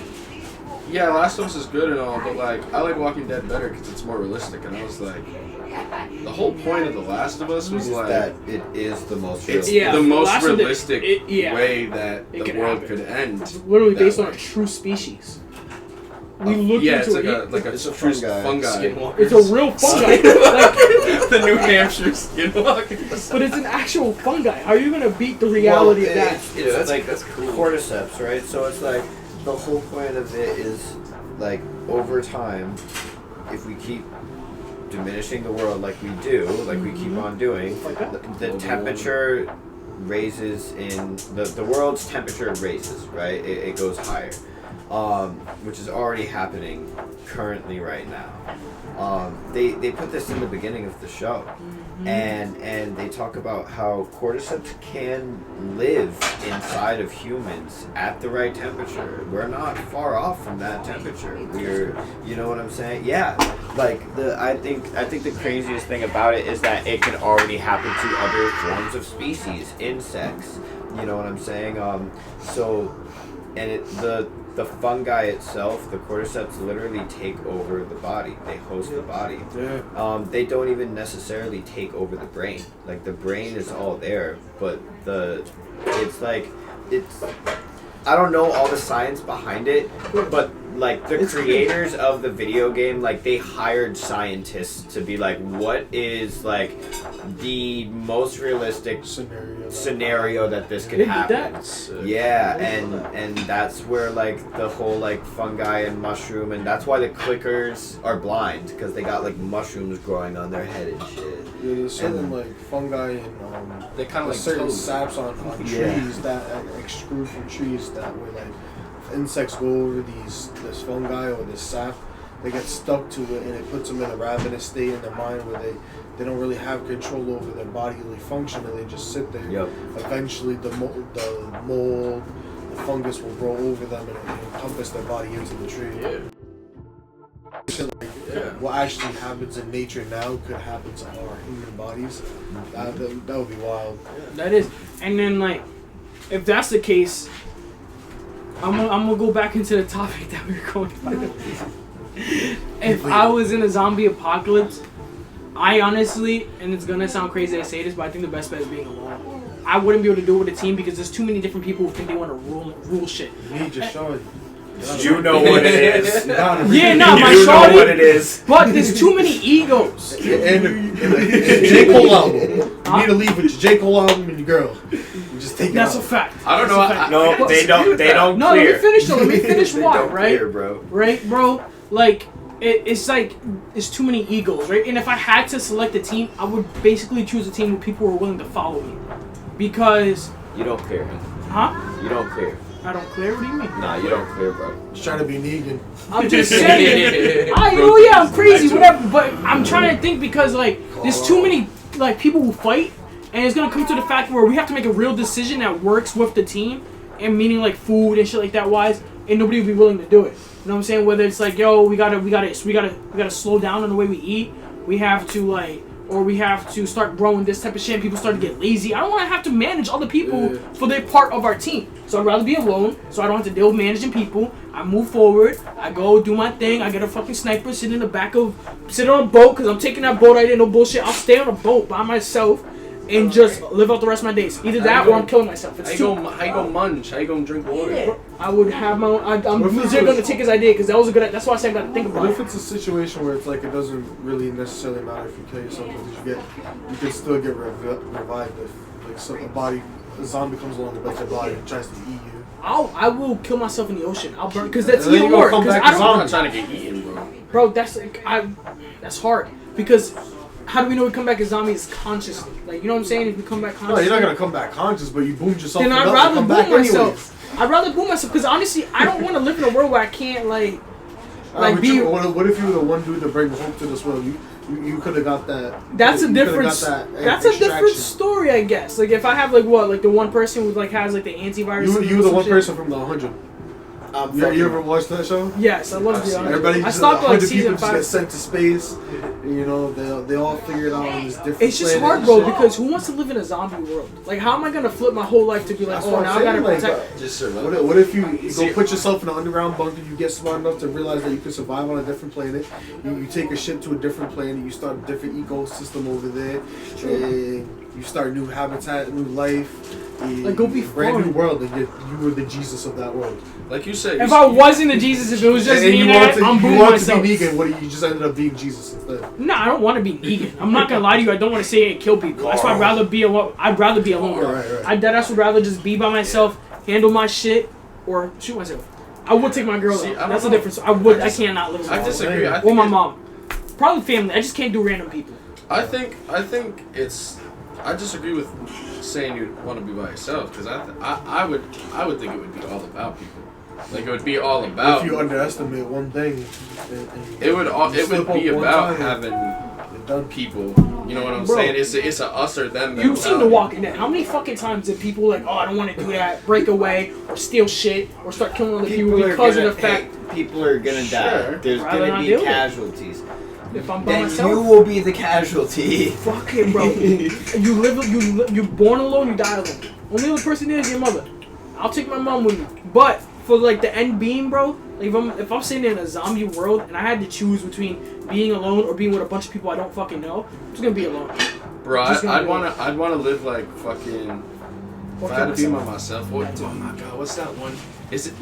"Yeah, Last of Us is good and all, but like I like Walking Dead better because it's more realistic." And I was like, the whole point of The Last of Us was like that it is the most it's realistic. Yeah, the The most Last of the- realistic yeah. way that It the could world happen. could end. It's literally that based on way. a true species. We looked Yeah, it's into like a It's a true fungi. fungi. Skinwalkers. It's a real fungi. Like, The New Hampshire skinwalkers. but it's an actual fungi. How are you gonna beat the reality of that? It's Yeah, like that's cool. cordyceps, right? So it's like the whole point of it is like over time, if we keep diminishing the world like we do, like we keep on doing, Like that. the temperature raises in the world's temperature raises, right? It goes higher, which is already happening currently right now. They put this in the beginning of the show, and they talk about how cordyceps can live inside of humans at the right temperature. We're not far off from that temperature. We're, you know what I'm saying? Yeah. Like I think the craziest thing about it is that it can already happen to other forms of species, insects. You know what I'm saying? The fungi itself, the cordyceps, literally take over the body. They host the body. Yeah. They don't even necessarily take over the brain. Like the brain is all there, but I don't know all the science behind it, but like the creators of the video game, like they hired scientists to be like, what is like the most realistic scenario that this could They did happen? that? Yeah, and that's where like the whole like fungi and mushroom, and that's why the clickers are blind, because they got like mushrooms growing on their head and shit. Yeah, there's certain like fungi and They kind of like certain toads. saps on Yeah. trees that extrude from trees that way, like if insects go over this fungi or this sap, they get stuck to it and it puts them in a ravenous state in their mind where they don't really have control over their bodily function and they just sit there. Yep. Eventually the mold, the fungus will grow over them and encompass their body into the tree. Yeah. What actually happens in nature now could happen to our human bodies. That would be wild. That is, and then like, if that's the case, I'm gonna go back into the topic that we were going about. If I was in a zombie apocalypse, I honestly, and it's gonna sound crazy to say this, but I think the best bet is being alone. I wouldn't be able to do it with a team because there's too many different people who think they want to rule shit. Me just showing. You know what it is. Yeah, nah, my You know shorty. what it is. But there's too many egos. And the J. Cole album. You need to leave with your J. Cole album and your girl. You just take it That's out. a fact. I don't That's know. a fact. No, they don't. They don't No, clear. let me finish though. Let me finish They why, don't right? clear, bro. Right, bro? Like, it's like, it's too many egos, right? And if I had to select a team, I would basically choose a team where people were willing to follow me. Because, You don't clear, man. huh? You don't clear. I don't clear? What do you mean? Nah, you don't clear, bro. Just trying to be Negan. I'm just saying. I'm crazy, whatever. But I'm trying to think because, like, there's too many, like, people who fight. And it's going to come to the fact where we have to make a real decision that works with the team. And meaning, like, food and shit like that wise. And nobody will be willing to do it. You know what I'm saying? Whether it's like, yo, we gotta slow down on the way we eat. We have to or we have to start growing this type of shit. And people start to get lazy. I don't want to have to manage other people for their part of our team. So I'd rather be alone, so I don't have to deal with managing people. I move forward. I go do my thing. I get a fucking sniper, sit on a boat because I'm taking that boat. I didn't know bullshit. I'll stay on a boat by myself. And just live out the rest of my days. Either that or I'm killing myself. It's How you go munch? How you gonna drink water? I would have my own. I'm legit going to take his idea because that was a good. That's why I said I got to think about What it. if it's a situation where it's like it doesn't really necessarily matter if you kill yourself because you can still get revived if like a zombie comes along and bites your body and tries to eat you. I will kill myself in the ocean. I'll burn because that's And then even you gonna worse. come Because back I as don't. I'm not trying to get eaten, bro. Bro, that's hard because. How do we know we come back as zombies consciously? Like, you know what I'm saying? If we come back consciously. No, you're not gonna come back conscious, but you boomed yourself. Then I'd enough to rather come boom back myself. I'd rather boom myself because honestly, I don't want to live in a world where I can't like But be. what if you were the one dude to bring hope to this world? You could have got that. That's a you coulda different. got that That's a different extraction. story, I guess. Like if I have like the one person who like has like the antivirus. You were the some one shit. person from the 100. You ever watched that show? Yes, I love the. Everybody, I just, stopped like 100 people season just get 5. sent to space. And, you know, they all figure it out on this different. It's just planet hard, and bro, shit. because who wants to live in a zombie world? Like, how am I gonna flip my whole life to be like, That's oh, what now I'm I gotta saying, protect? like, Just survive. What if you go put yourself in an underground bunker? You get smart enough to realize that you can survive on a different planet. You take a ship to a different planet. You start a different ecosystem over there. And you start new habitat, new life. Like, go be brand fun. new world, and you were the Jesus of that world. Like you said. If I wasn't the Jesus, if it was just and me you and want that, to, I'm you booing want myself. to be vegan. What you just ended up being Jesus instead. No, I don't want to be vegan. I'm not gonna lie to you. I don't want to say it and kill people. That's why I'd rather be alone. I'd rather be alone. Right. I would rather just be by myself, handle my shit, or shoot myself. I would take my girl See, out. I That's the don't know. difference. I cannot live I alone. disagree. I Or think my it- mom. Probably family. I just can't do random people. I think it's. I disagree with saying you want to be by yourself because I would think it would be all about people. Like it would be all about. If you underestimate one thing, It would be about having having people. You know what I'm Bro. saying? It's a us or them. You've seen The mentality. Walking Dead. How many fucking times did people like, oh, I don't want to do that, break away, or steal shit, or start killing other people because of the fact people are gonna die. Sure. There's Rather gonna not be deal with it. casualties. if I'm by Then myself? you will be the casualty. Fuck it, bro. You're born alone, you die alone. Only other person there is your mother. I'll take my mom with me. But for like the end being, bro, like if I'm sitting in a zombie world and I had to choose between being alone or being with a bunch of people I don't fucking know, I'm just gonna be alone. Bro, Just gonna I'd wanna live like fucking. If I had to be by myself, oh my god, what's that one?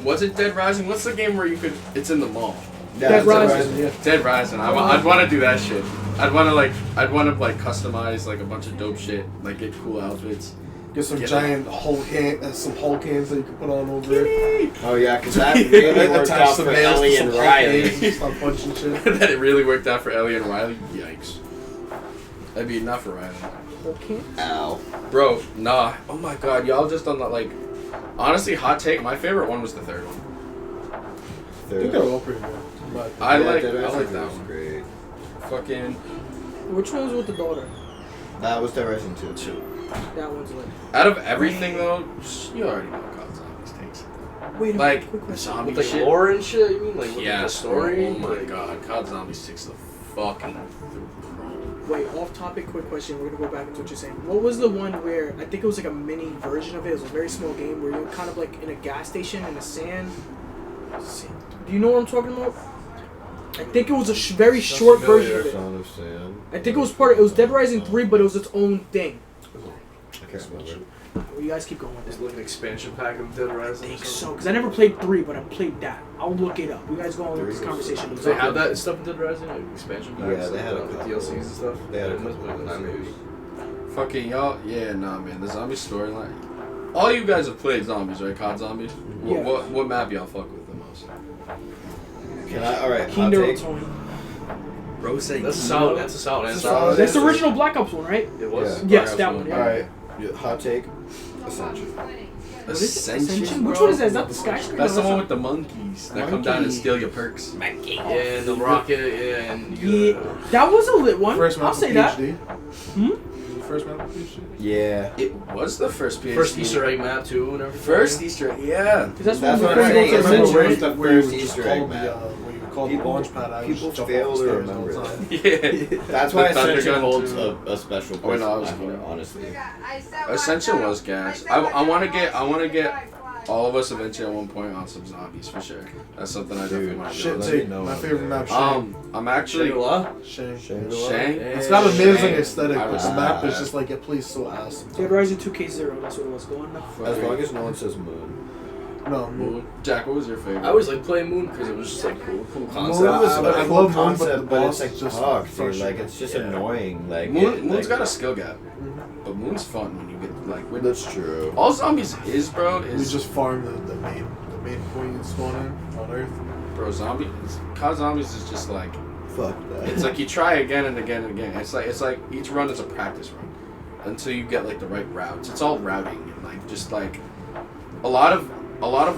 Was it Dead Rising? What's the game where you could? It's in the mall. Dead Rising. Dead Rising. I'd want to do that shit. I'd want to customize like a bunch of dope shit, like get cool outfits. Get some Get giant Hulk hands that you can put on over there. Oh yeah, because that really worked Attach out some for nails to Ellie some and Hulk Riley. hands and start punching shit. That it really worked out for Ellie and Riley. Yikes. That'd be enough for Riley. Okay. Ow. Bro, nah. Oh my god, y'all just done that like. Honestly, hot take. My favorite one was the third one. I think they're all pretty good. But I like Dead Rising that was one. great. Fucking. Which one's with the daughter? That was Dead Rising 2. That one's lit. Out of everything though, you already know how zombies takes. Wait a Like minute, quick question. zombie With like shit. lore and shit, you mean? Like with Yeah, the story? Oh my Like, god, COD Zombies 6 the fucking. Wait, off topic, quick question. We're gonna go back into what you're saying. What was the one where I think it was like a mini version of it? It was a very small game where you're kind of like in a gas station in the sand. Do you know what I'm talking about? I think it was a very short version of it. Son of Sam. I think it was part of, it was Dead Rising 3, but it was its own thing. I can't remember. Well, you guys keep going with It's this. like an expansion pack of Dead I Rising. think so, because I never played 3, but I played that. I'll look it up. You guys go on with this conversation. They have that stuff in Dead Rising, like expansion packs. Yeah, they had a like, couple. DLCs and stuff. They had a It must have been 9 maybe. Fucking y'all, yeah, nah, man. The zombie storyline. All you guys have played zombies, right? COD zombies. Yeah. What map y'all fuck with the most? Can I? All right. Hot Kinder take. Tony. Bro, say That's a solid answer. solid That's the original Black Ops one, right? It was. Yeah. Yes, that one. All Yeah. right. Hot take. Ascension. What is it? Ascension. Which one is that? Is that the skyscraper? That's the one with the monkeys that come down and steal your perks. Yeah, and the rocket, and Yeah, that was a lit one. First map I'll of say that. PhD. Hmm? First map of PhD. Yeah. It was the first PhD. first Easter egg map too, and everything. First Easter egg, yeah. Because that's That's what what I'm saying. we're Ascension going was to the Where you first would just Easter egg call the, map. when you call the People- launch pad, I would people just jump fail off to the stairs remember all the that. time. Yeah. That's why The Thunder Ascension Gun holds too. a special Oh, place no, I in was my heart, kidding. honestly. Ascension was gas. I want to get all of us eventually at one point on some zombies for sure. That's something I definitely want to Shit do. take. My favorite map, Shang. I'm actually Shangri-La? Shang. Shang. It's got amazing Shang. aesthetic, I but the respect map is that. just like, it plays so ass. Dead Rising 2K0. That's what it was going now. As long as no one says moon. No, Moon. Moon. Jack, what was your favorite? I always like playing Moon because it was just like cool concept. Moon was- I I love love Moon, concept, but the but boss it's like is just fuck, dude. frustrating. Like it's just Yeah. annoying. Like Moon's like, got a skill gap, but Moon's fun when you get like. When That's true. all zombies is, bro, We is just farm the main point you spawn in on Earth. bro. COD zombies is just like Fuck that. it's like you try again and again and again. It's like each run is a practice run until you get like the right routes. It's all routing and like just like a lot of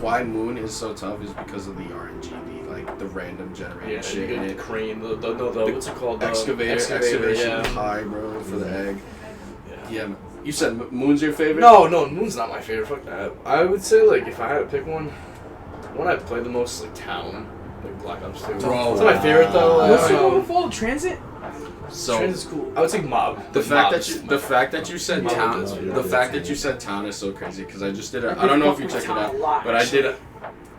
why Moon is so tough is because of the RNG, like the random generated Yeah, shit you in get it. the crane, the what's it called? Excavation yeah. high, bro, for the egg. Yeah. Yeah, you said Moon's your favorite? No, Moon's not my favorite. Fuck that. I would say like if I had to pick one I played the most like Town, like Black Ops 2. Bro, It's not my favorite though. What's I the don't one know. before Transit? So Transit's cool. I would say Mob. the Like, fact Mob that is you my the fact that you said Mob town is the fact that you said town is so crazy because I just did it. I I don't know if did you fuck checked with it Town a out, lot, but I actually. did.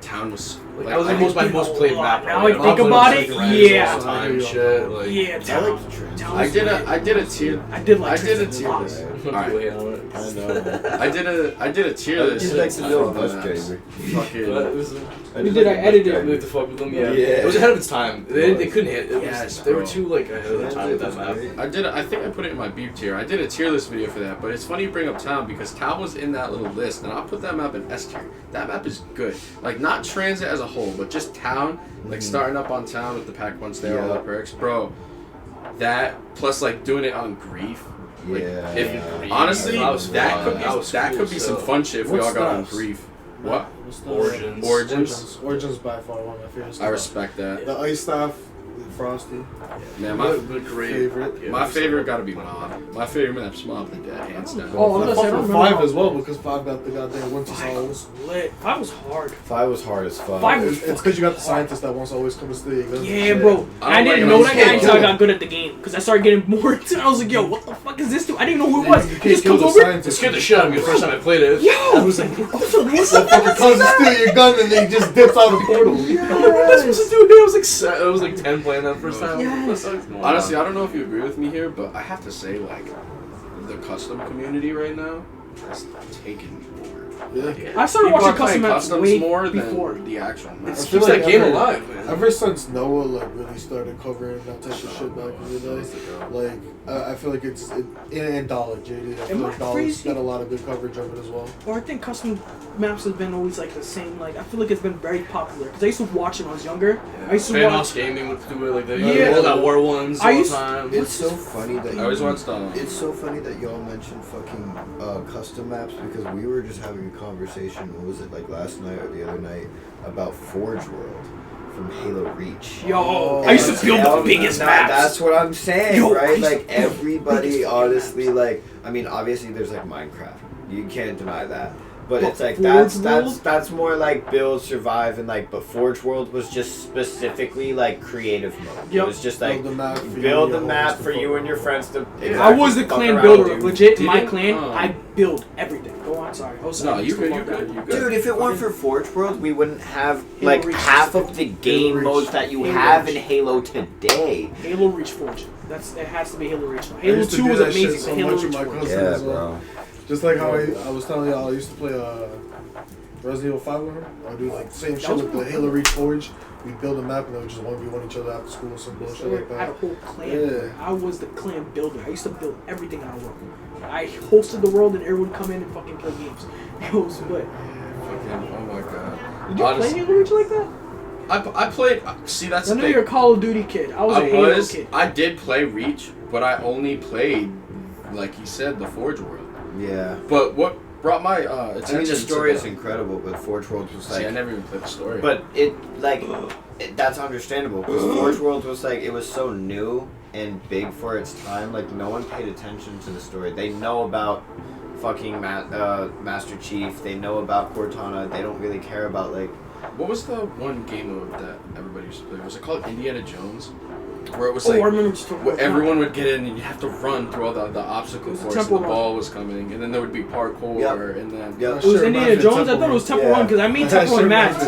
Town was Like, like that was I almost my did most a played lot. map. Now Like, I think Mob's about one of it, my friends yeah. all the time, shit. Like, Yeah, I Town. like Transit. Town I was did great. a tier. I did like I did a Transit tier lot. list. people Alright. hate on it. I know. I did a tier list. You like to deal from with the us, maps. Jamie. But Fucking. it was, We did, I edited I it. moved to fuck with them. Yeah. Yeah. It was ahead of its time. They couldn't hit. It was, Yes, they were bro. too like ahead of their time with that Transit was map. great. I think I put it in my beep tier. I did a tier list video for that, but it's funny you bring up Town because Town was in that little list, and I'll put that map in S tier. That map is good. Like, not Transit as a whole, but just Town, like starting up on Town with the pack punch there, all the Yeah. perks. Bro, that, plus like doing it on Grief. Like, Yeah. if, honestly, That was that fun. could be, That was that cool could be as some hell. fun shit if we What's all got on that? Grief. What? What's the Origins. Origins by far one of my favorite I stuff. respect that. The ice staff, Frosty. Man, The great favorite. Yeah, my favorite gotta be Mob. My favorite map's Mob the Dead, hands down. Oh, I'm I gonna fuck say I don't with remember 5 how- as well because 5 got the goddamn winter Five souls. was lit. 5 was hard. 5 was hard as fuck. Five- It's because you got the scientist that wants to always come to steal your guns. and Yeah, shit. bro. I I don't didn't like know it. that You guy can't until I kill got good at the game. Because I started getting more into it. I was like, yo, what the fuck is this dude? I didn't know who it was. You He can't just kill comes the over. It scientist. scared the shit out of me the first time I played it. Yo! I was like, What's the Motherfucker comes to steal your gun and then he just dips out the portal. what am I supposed to do? I was like, I was like 10 playing that first time. Yes. Honestly, I don't know if you agree with me here, but I have to say, like, the custom community right now has taken more. Yeah. I started People watching are playing custom maps customs way more before. than the actual It maps. I feel keeps like that game ever- alive, man. Ever since Noah like really started covering that type of shit back in the day, like I feel like it's and Dollar JD. I feel Am I like Dollar's crazy? got a lot of good coverage of it as well. Or I think custom maps has been always like the same. Like I feel like it's been very popular because I used to watch it when I was younger. I used to Fan watch. House Gaming would do it like that. Yeah. All that war ones I all used- the time. It's so funny that I always watched It's so funny that y'all mentioned fucking custom maps because we were just having a conversation. What was it like last night or the other night about Forge World from Halo Reach? Yo, I used to build the biggest maps. That's what I'm saying, Yo, I right? used to Like build the everybody, biggest honestly, like I mean, obviously there's like Minecraft. You can't deny that. But But it's like Forge that's more like build, survive, and like. But Forge World was just specifically like creative mode. Yep. It was just like Build the map for you build and the your map homies for to you fuck and your with. friends to. I was the fuck clan around builder. and do. Legit, in my Didn't- clan, oh. I build everything. Go on, sorry. I was No, sorry. you good, you good, you good. Dude, if it weren't for Forge World, we wouldn't have Halo like Reach half of specifically. the game Reach. modes that you Halo have Reach. in Halo today. Halo Reach Forge. It has to be Halo Reach. I Halo used to 2 do was that shit amazing. so but Halo much Reach with my Forge. cousin as well. Just like how I was telling y'all, I used to play Resident Evil 5 with her. I would do like same That shit was with the pretty Halo Reach Forge. We build a map and then we just 1v1 each other after school or some bullshit like I had a that. whole clan. Yeah. I was the clan builder. I used to build everything in our world. I hosted the world and everyone would come in and fucking play games. It was what? Fucking, oh my god. Did you play Halo Reach like that? I played. See, that's I the know thing. you're a Call of Duty kid. I was a Halo kid. I did play Reach, but I only played, like he said, the Forge World. Yeah. But what brought my attention? I mean, the story to is incredible, but Forge World was like. See, I never even played the story. But that's understandable because Forge World was like it was so new and big for its time. Like no one paid attention to the story. They know about fucking Master Chief. They know about Cortana. They don't really care about like. What was the one game mode that everybody used to play? Was it called Indiana Jones? Where it was I like remember just talking where about everyone would get in and you have to run through all the obstacle was course and the Temple Run. ball was coming and then there would be parkour and then It was Indiana Jones. I thought it was Temple Run because I made Temple Run maps.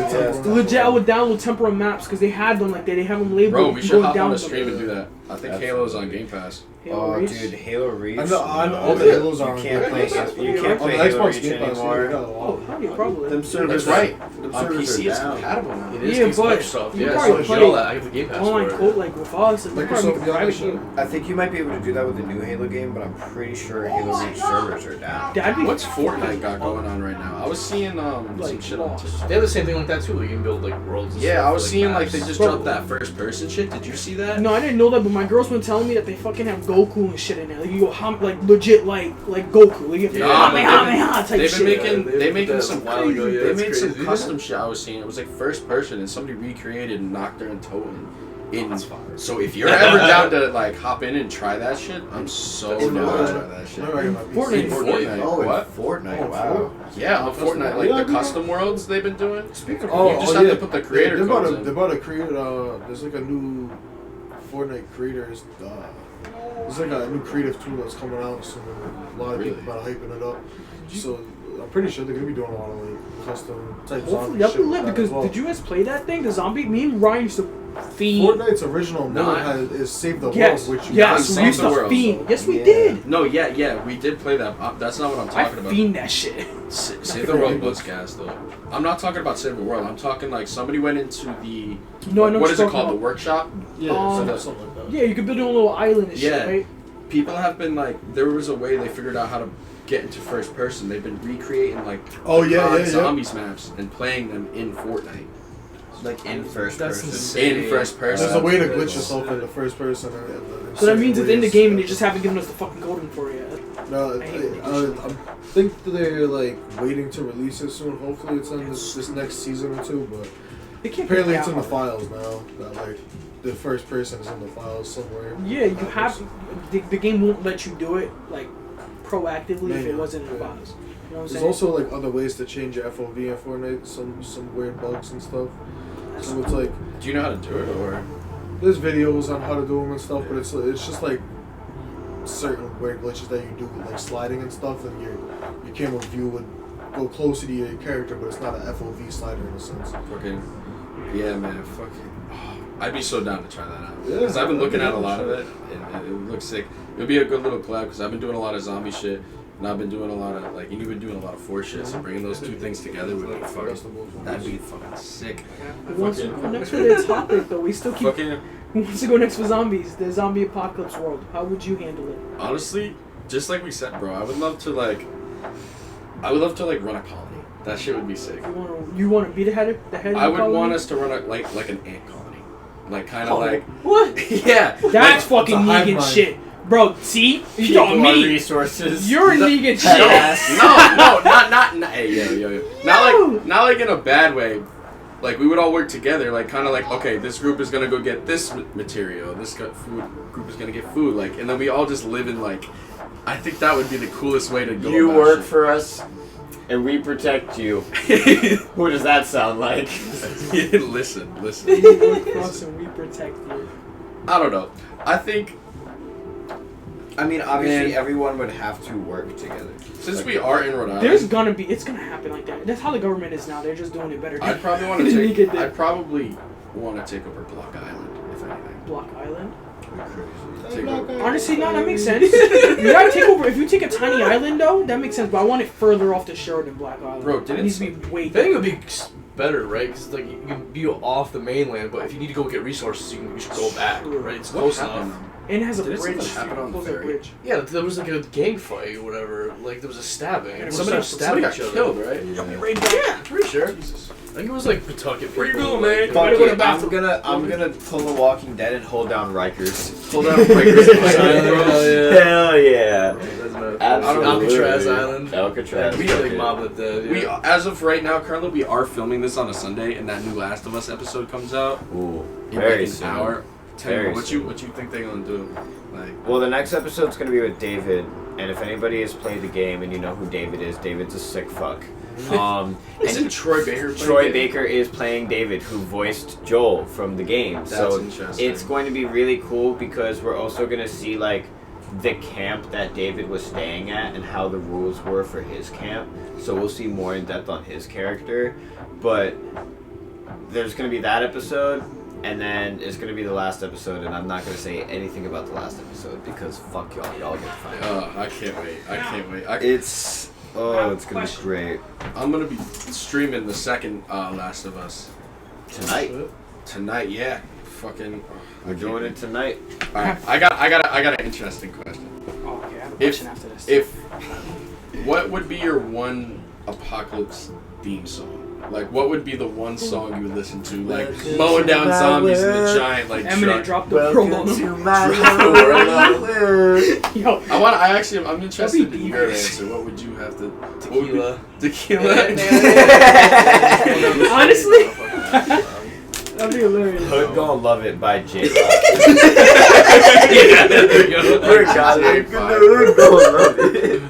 Legit, I would download Temple Run maps because they had them like they have them labeled. bro, we You should go hop down on a them. stream and do that. I think Halo's on Game Pass. Halo Reach. Dude, Halo Reach. I know all the You Halos are on can't play. You can't on play the Halo Xbox Reach Game Pass. anymore. Oh, how do you probably? Them servers, That's right. Them On servers PC are it's down. compatible now. It is Yeah, because but Microsoft. you Yeah, probably so play all that. I have the Game Pass online for it. code like with us, and you probably make a Microsoft private shit. game. I think you might be able to do that with the new Halo game, but I'm pretty sure Halo Reach servers are down. That'd be What's Fortnite got going on right now? I was seeing some Like, shit on lost. TikTok. They have the same thing like that too. Like you can build like worlds. And Yeah, stuff I was for, seeing like maps. they just Bro. dropped that first person shit. Did you see that? No, I didn't know that, but my girls been telling me that they fucking have Goku and shit in there. Like you go like legit like Goku. Like you have Yeah, type They've been shit. making Yeah, they making that some a while ago, yeah, they that's made some crazy. custom shit I was seeing. It was like first person and somebody recreated Nocturne and Toten in. So if you're ever down to like hop in and try that shit, I'm so down to try that shit. Fortnite. In Fortnite. Oh, What? Fortnite. Wow. Yeah, on Fortnite, like Yeah, the custom worlds they've been doing. Speaking of, You just have to put the creator they're about codes to, in. They're about to create. There's like a new Fortnite creators. There's like a new creative tool that's coming out soon. A lot of Really? people about hyping it up. So I'm pretty sure they're gonna be doing a lot of like custom type Hopefully zombie that'll shit be with lit that because as well. did you guys play that thing? The zombie. Me and Ryan used to fiend. Fortnite's original No, mode is Save the Yes, World, which you yes, Save we used the to World. fiend. Yes, we Yeah. did. No, yeah, we did play that. That's not what I'm I talking about. fiend that shit. Save the World was gas though. I'm not talking about Save the World. I'm talking like somebody went into the No, I know what what is you're it called? talking The workshop. Yeah, something like that. Yeah, you could build your own little island and Yeah. shit, right? People have been like, there was a way they figured out how to get into first person. They've been recreating like Oh, yeah, COD yeah. zombies maps and playing them in Fortnite. Like in first That's person. insane. In first person. There's a way to That's glitch yourself in the first person. And So that means it's in the game and they just haven't given us the fucking coding for it yet. No, I hate when they do shit. I think they're like waiting to release it soon. Hopefully, it's in this next season or two. But They can't apparently, get it's in the that files now. That like the first person is in the files somewhere. Yeah, you have the game won't let you do it like proactively if it Maybe, wasn't in the yeah. files. You know what I'm There's saying? also like other ways to change your FOV in Fortnite. Some weird bugs and stuff. So it's like Do you know how to do it or? there's videos on how to do them and stuff, but it's just like certain weird glitches that you do with like sliding and stuff, and your camera view would go closer to your character, but it's not an FOV slider in a sense. Fucking, yeah, man, fucking. I'd be so down to try that out. Yeah, Because I've been that'd looking be at a good lot of shit. it, and it looks sick. It would be a good little collab, because I've been doing a lot of zombie shit, and I've been doing a lot of, like, and you've been doing a lot of Force shit, so bringing those two things together would be fucking, that'd be fucking sick. Who wants to go next for the topic though? We still keep. Fucking, Who wants to go next for zombies? The zombie apocalypse world. How would you handle it? honestly, just like we said, bro, I would love to, like, run a colony. That shit would be sick. You want to be the head of the I would colony? want us to run like an ant colony. Like, kind of like, What? yeah. That's fucking it's a hive Negan mind. shit, bro. See, you People got are me. resources. You're Negan shit. No, not. Hey, yo. Not like in a bad way. Like we would all work together. Like kind of like, okay, this group is gonna go get this material. This food group is gonna get food. Like, and then we all just live in like. I think that would be the coolest way to go. You about work shit. for us, and we protect you. Who does that sound like? Listen. You work for us and we protect you. I don't know. I think I mean, obviously, Man. everyone would have to work together. since we are in Rhode Island, There's gonna be. It's gonna happen like that. That's how the government is now. They're just doing it better. I'd probably want to Negan take. did. I'd probably want to take over Block Island, if anything. Block Island. Take over. Honestly, no, that makes sense. You gotta take over. If you take a tiny island, though, that makes sense. But I want it further off the shore than Black Island. Bro, it needs to be way. I think it would be better, right? Because like you can be off the mainland, but if you need to go get resources, you should go back, right? It's close enough. And it has a Did bridge. something happen on the Close to a ferry? bridge. Yeah, there was like a gang fight or whatever. Like there was a stabbing. Yeah, Somebody stabbed got each other. killed, right? Yeah, I'm pretty sure. I think it was like Pawtucket. Where you people, going, man? like, Fuck go to it, bathroom. I'm gonna pull The Walking Dead and hold down Rikers. Hold on, Rikers Island, bro. Hell yeah. Absolutely. Alcatraz Island. Alcatraz. We like Mob of the Dead. We, as of right now, Carlo, we are filming this on a Sunday, and that new Last of Us episode comes out Ooh, in very like an soon. hour. Very What soon. you think they're gonna do? Like, Well, the next episode's gonna be with David, and if anybody has played the game and you know who David is, David's a sick fuck. isn't Troy Baker? Troy Baker is playing David, who voiced Joel from the game. That's So interesting. it's going to be really cool because we're also gonna see like the camp that David was staying at and how the rules were for his camp. So we'll see more in depth on his character. But there's gonna be that episode. And then it's gonna be the last episode, and I'm not gonna say anything about the last episode because fuck y'all, y'all get to find out. I can't wait. I can't wait. It's it's gonna be great I'm gonna be streaming the second Last of Us tonight. Yeah, fucking. We're doing it tonight. All right, I got an interesting question. Oh, okay, I have a If question after this. What would be your one apocalypse theme song? Like, what would be the one song you would listen to? Like, mowing down zombies in the giant, like, Eminem truck. dropped the promo on him. Yo, I'm interested That'd be in your deep. answer. What would you have to... Tequila. Tequila? honestly, that'd be hilarious. Hood Gonna Love It by J. Rock. Yeah, there we go. We're got it. Hood Gonna Love It.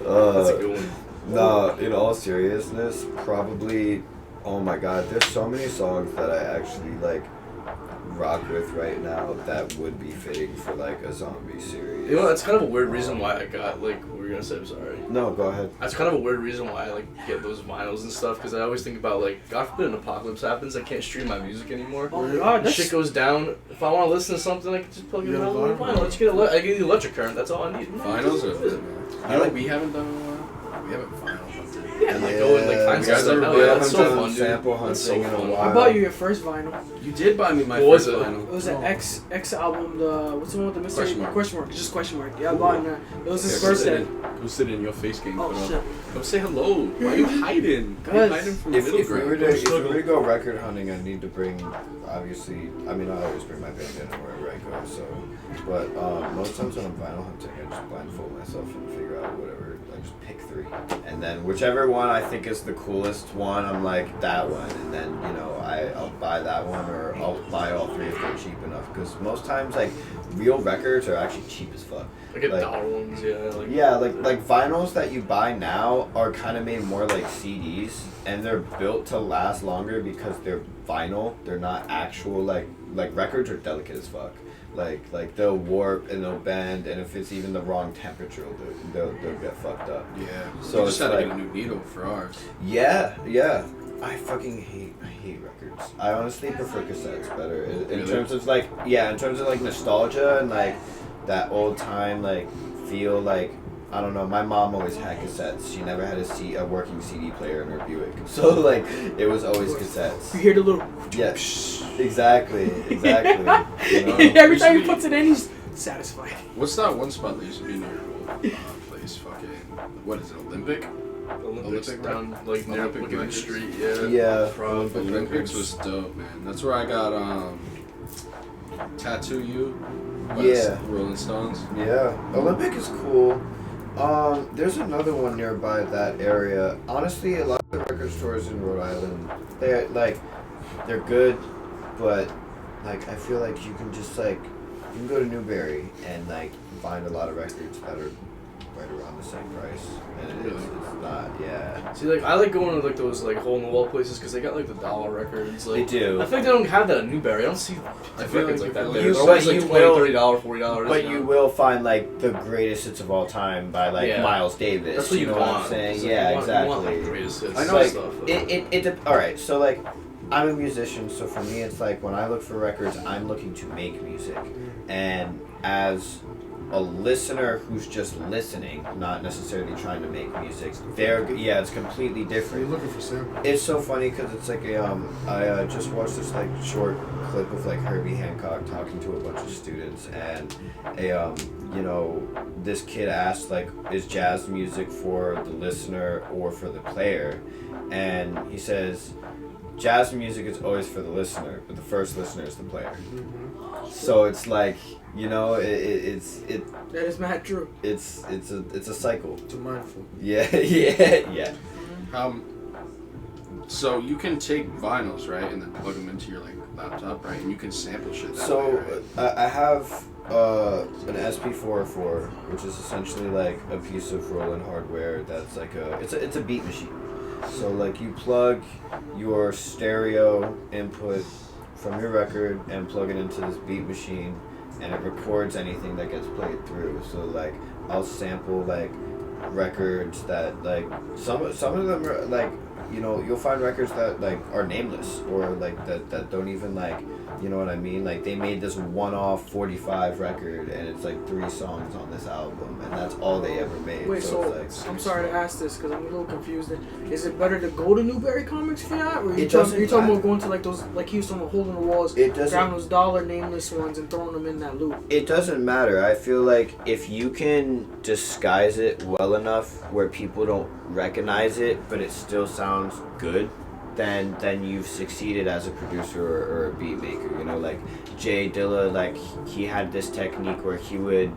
That's a good one. No, in all seriousness, probably. Oh my God, there's so many songs that I actually like rock with right now that would be fitting for like a zombie series. You know, that's kind of a weird reason why I got like. What were you gonna say? I'm sorry. No, go ahead. That's kind of a weird reason why I like get those vinyls and stuff because I always think about like God forbid an apocalypse happens, I can't stream my music anymore. Oh God, If shit goes down. If I want to listen to something, I can just plug in my little vinyl. Let's get I get the electric current. That's all I need. Vinyls are lit, man. You know, we haven't done in a while? We haven't vinyl. Yeah, and like go and like find you some guys stuff. ever Hell been yeah, on that's so fun, dude. sample That's so hunting in a fun. while. I bought you your first vinyl. You did buy me my What was first it? vinyl. It was an X album. What's the one with the mystery? Question mark. Just question mark. Yeah, I bought it. It was his Here, birthday. Go sit in your face game. Oh shit. Come say hello. Why are you hiding? Why are you hiding from If we were MiddleGround? to go record hunting, I need to bring, obviously, I mean, I always bring my bandana wherever I go, so, but most times when I'm vinyl hunting, I just blindfold myself and figure out whatever, I just pick 3, and then whichever one I think is the coolest one, I'm like, that one, and then, you know, I'll buy that one, or I'll buy all 3 if they're cheap enough, because most times, like, real records are actually cheap as fuck. I get Like- dollar ones, yeah. Like vinyls that you buy now are kind of made more like CDs, and they're built to last longer because they're vinyl. They're not actual like records are delicate as fuck. Like they'll warp and they'll bend, and if it's even the wrong temperature, they'll get fucked up. Yeah. So we just it's had to like- get a new needle for ours. Yeah. I fucking hate records. I honestly prefer cassettes better in Really? terms of like nostalgia and like that old time like feel like. I don't know. My mom always had cassettes. She never had a working CD player in her Buick. So like, it was always cassettes. You hear the little. Yes, exactly. You know? Every time he puts it in, he's satisfied. What's that one spot that used to be near your old place? Fucking, what is it, Olympic? Olympics Olympic down like near Olympic looking at the records? street, Yeah. Probably. Olympics was dope, man. That's where I got Tattoo You by Yeah. Rolling Stones. Yeah, Olympic is cool. There's another one nearby that area. Honestly, a lot of the record stores in Rhode Island, they're good, but like I feel like you can just like you can go to Newberry and like find a lot of records that are right around the same price, and it's not. Yeah. See, like I like going to like those like hole in the wall places because they got like the dollar records. Like, They do. I think they don't have that at Newberry. I don't see feel records like like that you- there. you- They're always but like you $20, will- $30, $40. But you will find like the greatest hits of all time by like Yeah. Miles Davis. That's what you know want. what I'm saying? It's like yeah, you want, exactly. You want, like, greatest hits I know, and Like, stuff. all right. So like, I'm a musician, so for me it's like when I look for records, I'm looking to make music. And as a listener who's just listening, not necessarily trying to make music, it's completely different. You're looking for samples. It's so funny because it's like I just watched this like short clip of like Herbie Hancock talking to a bunch of students, and this kid asked like, is jazz music for the listener or for the player? And he says, jazz music is always for the listener, but the first listener is the player. So it's like, that is mad true. It's a cycle. It's a mindful. Yeah. So you can take vinyls, right, and then plug them into your like laptop, right, and you can sample shit that way, right? I have an SP404, which is essentially like a piece of Roland hardware that's like it's a beat machine. So like you plug your stereo input from your record and plug it into this beat machine, and it records anything that gets played through. So like I'll sample like records that like some of them are like, you'll find records that like are nameless or like that don't even like, you know what I mean? Like they made this one-off 45 record and it's like 3 songs on this album and that's all they ever made. Wait, so it's like, I'm sorry to ask this because I'm a little confused. Is it better to go to Newberry Comics for that, or you're talking about going to like those, like he was talking about holding the walls, grabbing those dollar nameless ones and throwing them in that loop? It doesn't matter. I feel like if you can disguise it well enough where people don't recognize it, but it still sounds good, then you've succeeded as a producer or a beat maker. Like Jay Dilla, like he had this technique where he would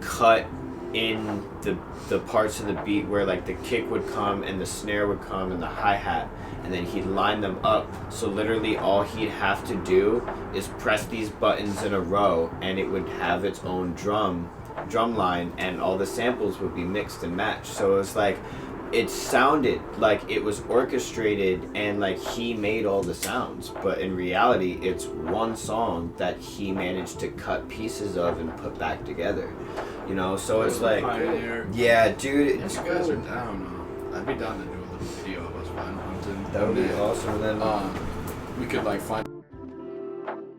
cut in the parts of the beat where like the kick would come and the snare would come and the hi-hat, and then he'd line them up, so literally all he'd have to do is press these buttons in a row and it would have its own drum line and all the samples would be mixed and matched. So it's like it sounded like it was orchestrated and like he made all the sounds, but in reality it's one song that he managed to cut pieces of and put back together, so it's like Pioneer. Yeah, dude, If you guys are down, I'd be down to do a little video of us vinyl hunting. that would be awesome. And then we could like find,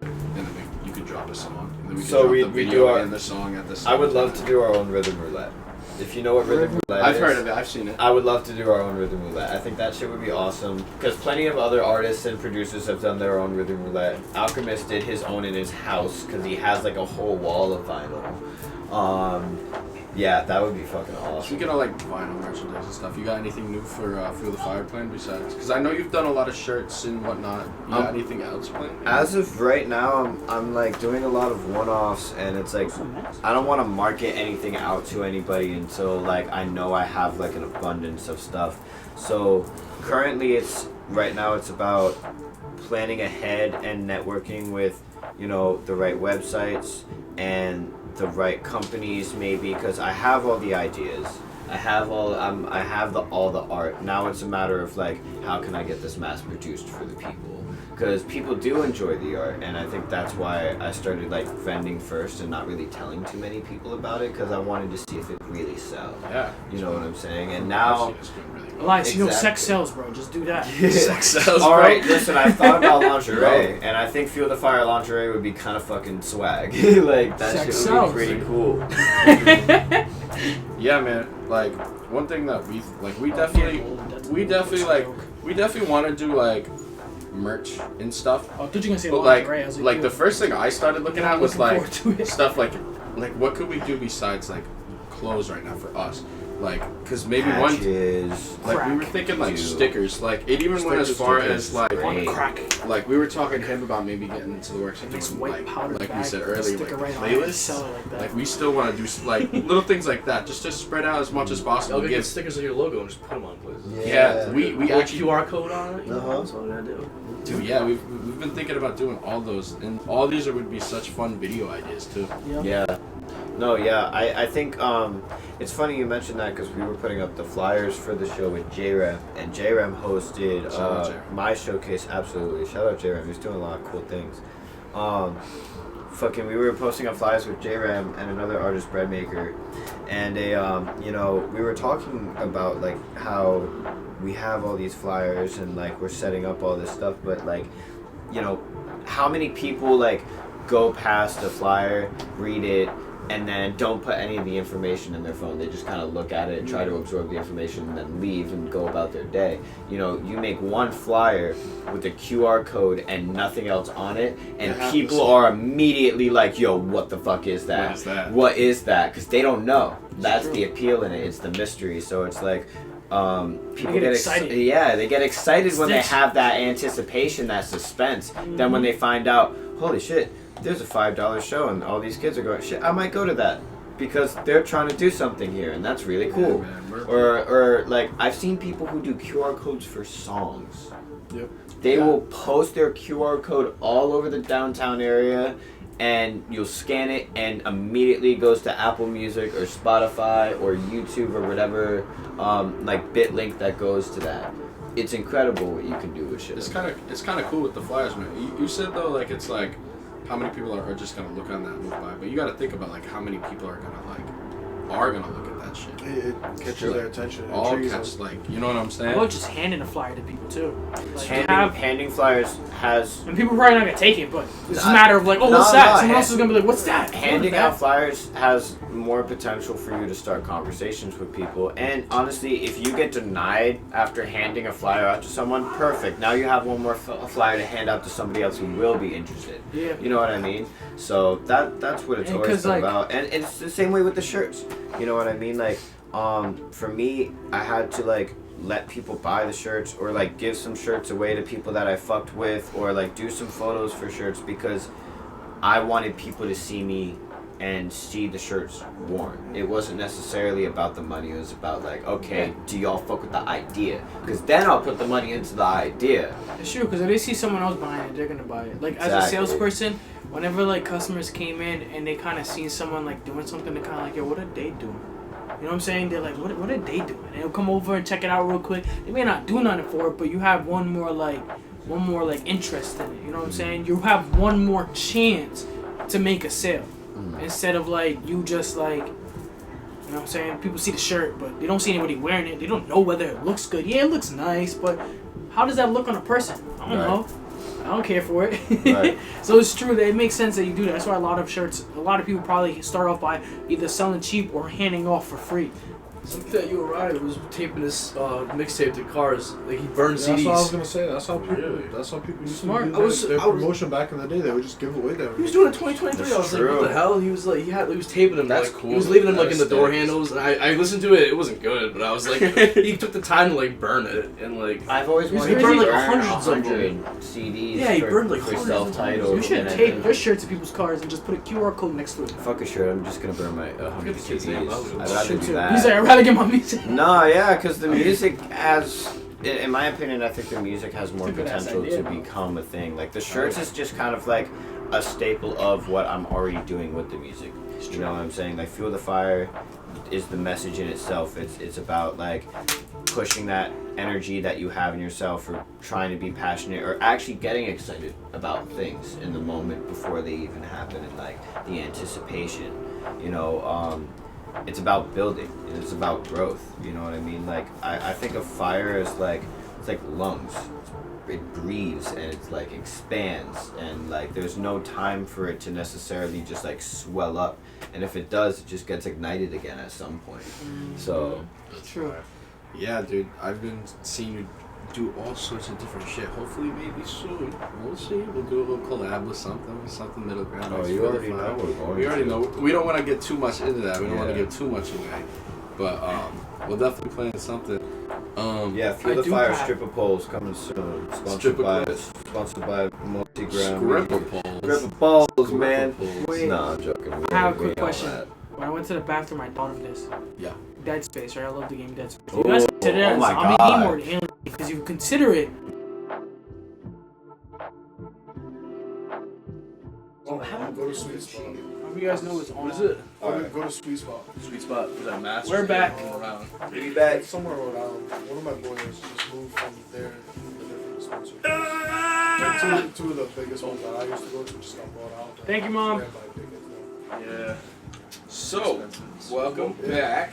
and then you could drop a song, and then we could So drop we the video do our- and the song at the same I would love time. to do our own rhythm roulette. If you know what rhythm roulette I've is, heard of it. I've seen it. I would love to do our own rhythm roulette. I think that shit would be awesome because plenty of other artists and producers have done their own rhythm roulette. Alchemist did his own in his house because he has like a whole wall of vinyl. Yeah, that would be fucking awesome. Speaking of like vinyl merchandise and stuff, you got anything new for Feel the Fire planned besides? Because I know you've done a lot of shirts and whatnot. You got anything else planned? As of right now, I'm like doing a lot of one-offs, and it's like I don't want to market anything out to anybody until like I know I have like an abundance of stuff. So currently, right now it's about planning ahead and networking with the right websites and the right companies, maybe, because I have all the ideas. I have all the art. Now it's a matter of like, how can I get this mass produced for the people? Because people do enjoy the art, and I think that's why I started like vending first and not really telling too many people about it, because I wanted to see if it really sells. Yeah. You know what I'm saying? And now. Elias, Exactly. sex sells, bro. Just do that. Sex sells, bro. Alright, listen, I've thought about lingerie, and I think Feel the Fire lingerie would be kind of fucking swag. Like, that Sex shit would sells. be pretty cool. Yeah, man. Like one thing that we definitely want to do like merch and stuff. Oh, I thought you were gonna say But lingerie. I was like the first thing I started looking at was Looking like forward to it. stuff like what could we do besides like clothes right now for us? Like, cause maybe Patches. we were thinking like Dude. stickers. Like it even went as far as like on crack. like we were talking to him about maybe getting into the works of Nice doing white powder like we bag, said stick earlier, it right like on it, playlists. sell it like that. Like we still want to do like little things like that, just to spread out as much as possible. I'll get Give stickers of your logo and just put them on places. yeah, we Or actually QR code on it. Uh-huh. That's all I gotta do. dude, yeah, we've been thinking about doing all those, and all these would be such fun video ideas too. Yeah. No, yeah, I think it's funny you mentioned that because we were putting up the flyers for the show with J-Rem, and J-Rem hosted Shout out J-Rem. my showcase. Absolutely, shout out J-Rem. He's doing a lot of cool things. We were posting up flyers with J-Rem and another artist, Bread Maker, and we were talking about like how we have all these flyers and like we're setting up all this stuff, but like, you know, how many people like go past a flyer, read it, and then don't put any of the information in their phone? They just kind of look at it and try to absorb the information and then leave and go about their day. You know, you make one flyer with a QR code and nothing else on it, and people are immediately like, yo, what the fuck is that? What is that? What is that? Because they don't know. That's the appeal in it. It's the mystery. So it's like, people get excited. Yeah, they get excited when they have that anticipation, that suspense. Then when they find out, holy shit, there's a $5 show and all these kids are going, shit, I might go to that because they're trying to do something here, and that's really cool. Yeah, man, or like, I've seen people who do QR codes for songs. Yep. They will post their QR code all over the downtown area, and you'll scan it and immediately it goes to Apple Music or Spotify or YouTube or whatever, like BitLink that goes to that. It's incredible what you can do with shit. It's kind of cool with the flyers, man. You said though, like, it's like how many people are just gonna look on that and move by, but you got to think about like how many people are gonna look at that shit. It catches their attention. All catch, like, you know what I'm saying? Or just handing a flyer to people too. Like, handing flyers has, and people are probably not gonna take it, but it's a matter of like, oh, what's that? Someone else is gonna be like, what's that? Handing out flyers has more potential for you to start conversations with people. And honestly, if you get denied after handing a flyer out to someone, perfect. Now you have one more flyer to hand out to somebody else who will be interested. Yeah. You know what I mean? So that's what it's always about. And it's the same way with the shirts. You know what I mean? Like, for me, I had to like let people buy the shirts or like give some shirts away to people that I fucked with, or like do some photos for shirts because I wanted people to see me and see the shirts worn. It wasn't necessarily about the money. It was about like, okay, do y'all fuck with the idea? Because then I'll put the money into the idea. It's true, because if they see someone else buying it, they're gonna buy it. Like, as a salesperson, whenever like customers came in and they kind of seen someone like doing something, they're kind of like, yo, what are they doing? You know what I'm saying? They're like, what are they doing? And they'll come over and check it out real quick. They may not do nothing for it, but you have one more interest in it. You know what I'm saying? You have one more chance to make a sale. Instead of like you just like, you know what I'm saying? People see the shirt, but they don't see anybody wearing it. They don't know whether it looks good. Yeah, it looks nice, but how does that look on a person? I don't know. I don't care for it. Right. So it's true that it makes sense that you do that. That's why a lot of people probably start off by either selling cheap or handing off for free. Something that you arrived was taping this mixtape to cars. Like, he burned CDs. That's what I was gonna say. That's how people used to do their promotion back in the day. They would just give away their. He was doing it 2023. I was like, what the hell? He was like, he was taping them. That's like, cool. He was leaving them like in the door handles, and I listened to it. It wasn't good, but I was like, he took the time to like burn it and like. I've always wanted to burn like hundreds of CDs. Yeah, he burned like for self-titled. You should tape your shirts to people's cars and just put a QR code next to it. Fuck a shirt. I'm just gonna burn my 100 CDs. I'd rather do that. He's like, I'd rather get my music. No, yeah, because the music has, in my opinion, I think the music has more potential to become a thing. Like, the shirts is just kind of like a staple of what I'm already doing with the music. You know what I'm saying? Like, Fuel the Fire is the message in itself. It's about, like, pushing that energy that you have in yourself, or trying to be passionate, or actually getting excited about things in the moment before they even happen, and, like, the anticipation, you know, it's about building. It's about growth. You know what I mean? Like, I think of fire as like, it's like lungs. It breathes and it's like expands, and like there's no time for it to necessarily just like swell up. And if it does, it just gets ignited again at some point. So That's true. Yeah, dude. I've been seeing you do all sorts of different shit. Hopefully, maybe soon. We'll see. We'll do a little collab with something middle ground. Oh, you already know we're going. We already know. We don't want to get too much into that. We don't want to give too much away. But we'll definitely plan something. Fuel the Fire stripper poles coming soon. Sponsored by MiddleGround. Stripper poles. Stripper poles, man. Wait. No, I'm joking. I have a quick question. When I went to the bathroom, I thought of this. Yeah. Dead Space, right? I love the game Dead Space. Oh, You guys consider it a my zombie God. game or an alien game? Because you consider it. Go to Sweet Spot. How do you guys know it's on? What is it? Go to Sweet Spot. Sweet spot. Is that master? We're back. Around. Be back. Somewhere in Rhode Island. One of my boys just moved from there to a different dispensary. Like two of the biggest ones that I used to go to just got bought out. Thank you, Mom. Ran by tickets now. Yeah. So, welcome back.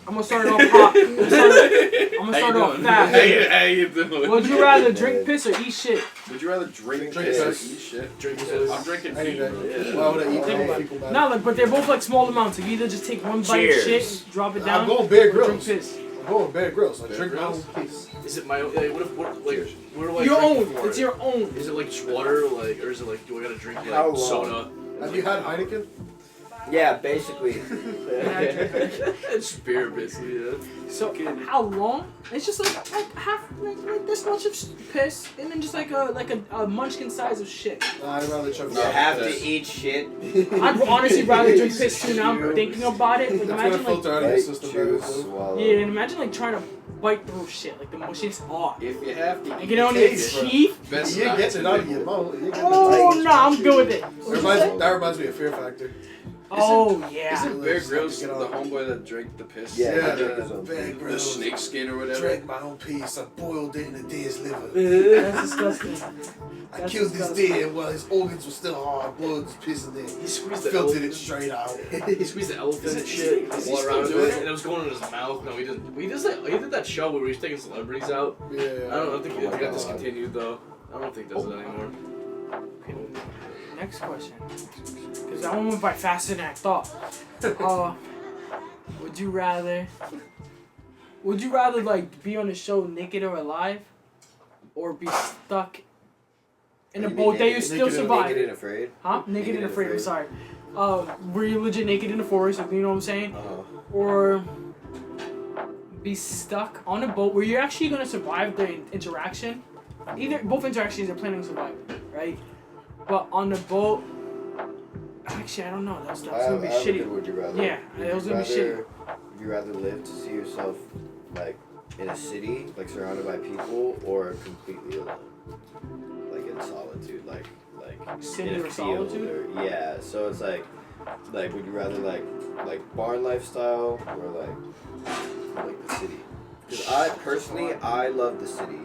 I'm gonna start it off hot. I'm gonna start it off fast. How you doing? Would you rather drink piss or eat shit? Would you rather drink Drink piss or piss. eat shit? Drink piss. I'm drinking Any fever. day. Yeah. Why would I eat Think about fecal matter? No, like, but they're both like small amounts. So you either just take one bite of Cheers. shit, drop it down, I'm going Bear or drink Grylls. piss. I'm going Bear Grylls. I Bear drink my own Grylls? piss. Is it my own? Like, where do I Your drink own. before It's it? your own. Is it like just water, like, or is it like, do I gotta drink like How long? soda? Have you had Heineken? Yeah, basically. It's beer, basically. Yeah. So how long? It's just like half like this much of piss, and then just like a munchkin size of shit. Nah, I'd rather chug You No. have Piss. to eat shit. I'd honestly rather drink piss too now. I'm thinking about it. Like It's gonna imagine filter like out of your system better juice, too. swallow. yeah, and imagine like trying to bite through shit. Like the mushy's off. If you have to Like eat get it on your taste, bro. teeth. best You not get to it out of do. your mouth. You get Oh no, I'm good with it. That reminds me of Fear Factor. Oh yeah. Isn't Bear Grylls Get the on. homeboy that drank the piss? Yeah, Yeah, he drank his own Bear piss. The Grylls. snake skin or whatever. Drank my own piece. I boiled it in a deer's liver. That's disgusting. I That's killed this disgusting. deer while his organs were still hard. I boiled his piss in there. He squeezed the Filtered elephant. it straight out. He squeezed the elephant and shit. Is he Water still out of doing it, it? and it was going in his mouth. No, he didn't. He just like he did that show where he was taking celebrities out. Yeah. I don't think it Oh my got God. discontinued though. I don't think does it anymore. Next question. Because that one went by faster than I thought. Would you rather like be on the show naked or alive, or be stuck in a boat that you still survive? Naked and afraid. Huh? Naked and afraid. I'm sorry. Were you legit naked in the forest? You know what I'm saying? Or be stuck on a boat where you're actually gonna survive the interaction. Both interactions are planning to survive, right? But on the boat, actually I don't know. That's gonna be shitty. Would you rather? Yeah, it was gonna be shitty. Would you rather live to see yourself like in a city, like surrounded by people, or completely alone, like in solitude, like City in a or field solitude? or- yeah. So it's like would you rather like barn lifestyle or like the city? Because I love the city,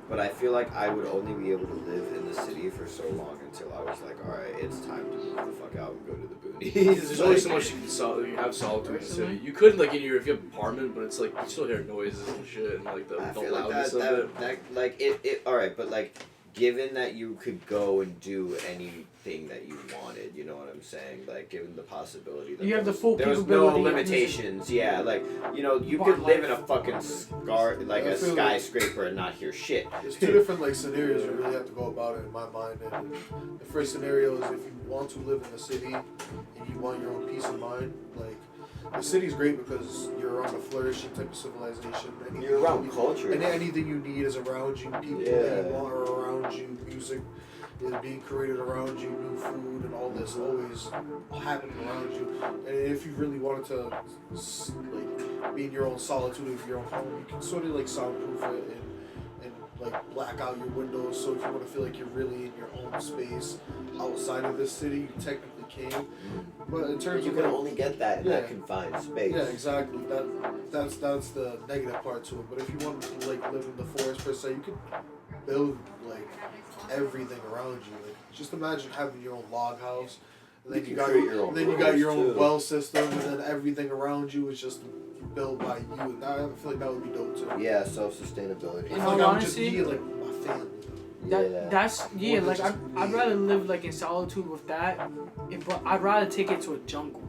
but I feel like I would only be able to live in the city for so long until I was like, all right, it's time to move the fuck out and go to the boonies. There's only so much you have solitude in the city. You could like if you have an apartment, but it's like you still hear noises and shit and like the I feel loudness like of it. that like it all right, but like given that you could go and do anything that you wanted, you know what I'm saying? Like given the possibility that You have the there was- full there was capability no of limitations. Yeah, like you Barn could live in a life. fucking like I a feel like- skyscraper and not hear shit. There's two different scenarios you really have to go about it in my mind. And the first scenario is if you want to live in the city and you want your own peace of mind. Like the city's great because you're around a flourishing type of civilization. Anything You're around you- culture. And anything you need is around you. People that you want are around you. Music is being created around you. New food and all this always happening around you. And if you really wanted to like be in your own solitude of your own home, you can sort of like soundproof it and like black out your windows. So if you want to feel like you're really in your own space outside of this city, you technically can. But in terms You of can like, only get that in Yeah. that confined space. yeah, exactly. That's the negative part to it. But if you want to like live in the forest per se, you could build like everything around you. Like just imagine having your own log house, and then You you can got create your own then you got your own roads, too. well system, and then everything around you is just built by you. And I feel like that would be dope too. Yeah, self-sustainability. I In feel all like I would just honesty- be like my family. That's More than like just I'd me. rather live like in solitude with that, but I'd rather take it to a jungle.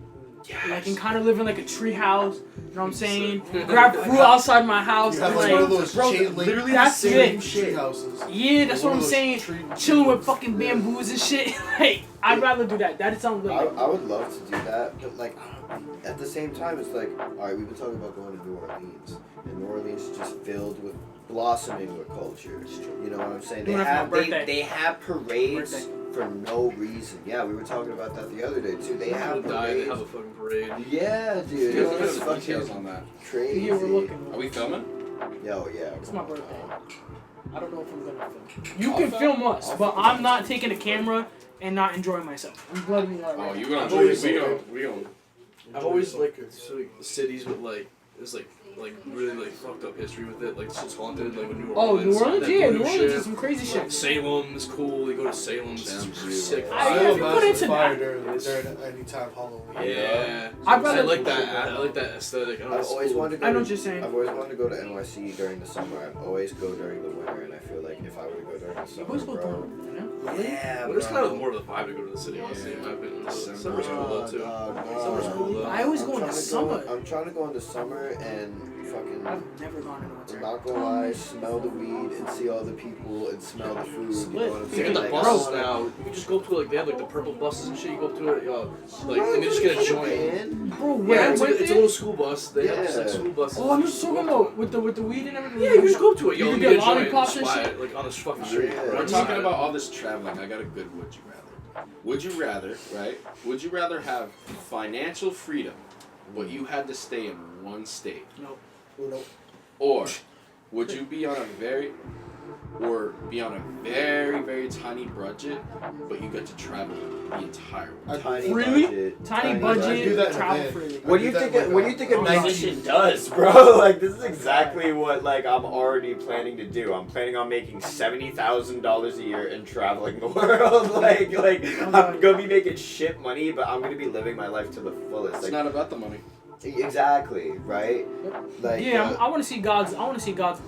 Like and kind of live in like a tree house. You know what I'm saying? Grab fruit outside my house. You have and, like one of those bro, chain link literally that's same it. tree houses. Yeah, that's One what I'm of those saying. tree- Chilling with fucking bamboos and shit. Like I'd rather do that. That sounds I like would love to do that, but like at the same time, it's like, all right, we've been talking about going to New Orleans, and New Orleans is just filled with blossoming with culture. You know what I'm saying? Doing it for my birthday. They have parades Birthday. for no reason. Yeah, we were talking about that the other day too. They have They have parades. a fucking parade. Yeah, dude, What are it's the details fucking on that? crazy. yeah, we're looking. Are we filming? Yo, yeah. It's my birthday. I don't know if I'm gonna film. You I'll can film. film us, I'll but film I'm us. not taking a camera and not enjoying myself. I'm letting you know. Oh, Right you now. gonna I've do always- it? We gonna. I've always liked cities with like There's like really like fucked up history with it. Like it's just haunted. Like New Orleans. Oh, New Orleans, that yeah, voodoo New Orleans shit. is some crazy shit. Salem is cool. You go to Salem. It's sick. I haven't put into fire that. during any time Halloween. Yeah. I'd rather- I like that. I like that aesthetic. I don't know, I've it's always cool. wanted to go. I know what you're saying. I've always wanted to go to NYC during the summer. I always go during the winter, and I feel like if I were to go during the summer, Always go bro. through, you know? Yeah, But it's bro. kind of more of the vibe to go to the city, honestly, in my opinion. Summer's cool though too. Summer's cool though. I always I'm go in the trying to summer. I'm trying to go in the summer and fucking. I've never gone in the winter. I'm not gonna lie, smell the weed and see all the people and smell the food. You know what I'm They saying? got the Like, buses I wanna- now. You can just go up to like they have like the purple buses and shit. You go up to it, like and they just get a joint. Man. Bro, where Yeah, I it's, went it's a there? little school bus. They have just like Yeah. school buses. Oh, I'm just talking about with the weed and everything. Yeah, you just go up to it. You Yo, can let get me get a joint and lollipops and spy shit. it, like on this fucking street. Yeah. Right We're beside talking it. about all this traveling. I got a good would you rather. Would you rather, right? Would you rather have financial freedom, but you had to stay in one state? No. Or would you be on a very very tiny budget, but you get to travel the entire world? Tiny Really? budget. Tiny I do budget, that in a travel van. freely. What do you think? What do you think a Oh, musician does, bro? Like this is exactly what like I'm already planning to do. I'm planning on making $70,000 a year and traveling the world. like I'm gonna be making shit money, but I'm gonna be living my life to the fullest. It's Like not about the money. exactly, right? Like Yeah, I want to see God's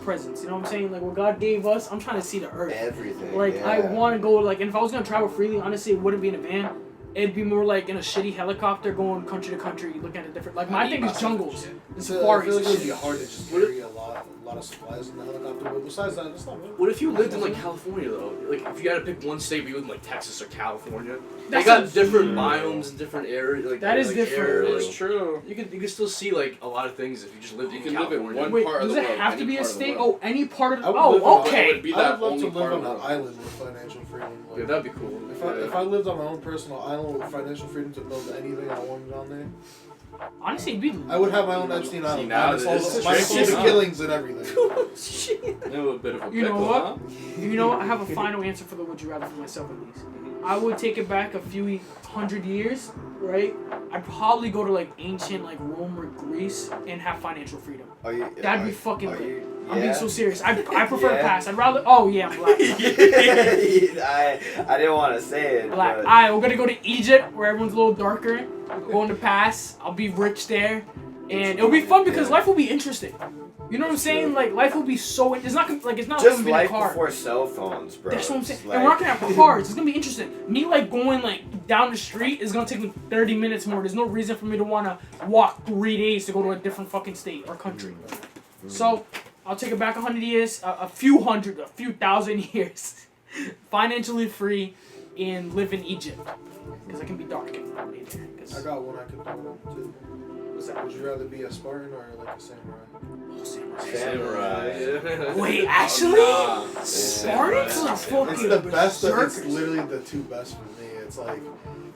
presence. You know what I'm saying? Like what God gave us, I'm trying to see the earth. everything. Like yeah. I want to go. Like and if I was gonna travel freely, honestly, it wouldn't be in a van. It'd be more like in a shitty helicopter going country to country, looking at different. Like my thing is jungles and I safaris. feel like and it would be shit. hard to just carry a lot of supplies in the helicopter. But besides that, it's not bad. What if you lived in like California though? Like if you had to pick one state, but you lived in like Texas or California. They That's got a- different biomes and different areas. Like That is like, different. areas. It's true. You can still see like a lot of things if you just lived You in can live in California. one Wait, part of does the it world, have to any be a part of the state? world. Oh, any part of the. I would live Oh, on- It okay. would be I that would love only to live part on of the an world. island with financial freedom. Yeah, Like, that'd be cool. if I lived on my own personal island with financial freedom to build anything I wanted on there, Honestly, it'd be. I would have my own Epstein Island. now minus all this the is minus all the tricky. killings and everything. A little bit of a You know pickle, what? huh? You know what? I have a final answer for the would you rather for myself at least. I would take it back a few hundred years, right? I'd probably go to like ancient like Rome or Greece and have financial freedom. Are you, That'd be are- fucking are lit. you- I'm being yeah? so serious. I prefer to Yeah. pass. I'd rather. Oh yeah, I'm black. I didn't want to say it. Black. But Alright, we're gonna go to Egypt where everyone's a little darker. We're going to pass. I'll be rich there, and it'll be fun because life will be interesting. You know what I'm saying? Like life will be so. It's not like it's not just like life a car. before cell phones, bro. That's what I'm saying. It's And we're not gonna have cars. It's gonna be interesting. Me like going like down the street is gonna take me 30 minutes more. There's no reason for me to wanna walk 3 days to go to a different fucking state or country. So I'll take it back 100 years, a few thousand years, financially free, and live in Egypt because I can be dark and probably there. I 'cause- got one I could throw in too. What's that? Would you rather be a Spartan or like a samurai? Oh, samurai. Samurai. Wait, actually, Nah. Spartans are fucking It's the best. It's berserkers. literally the two best for me. It's like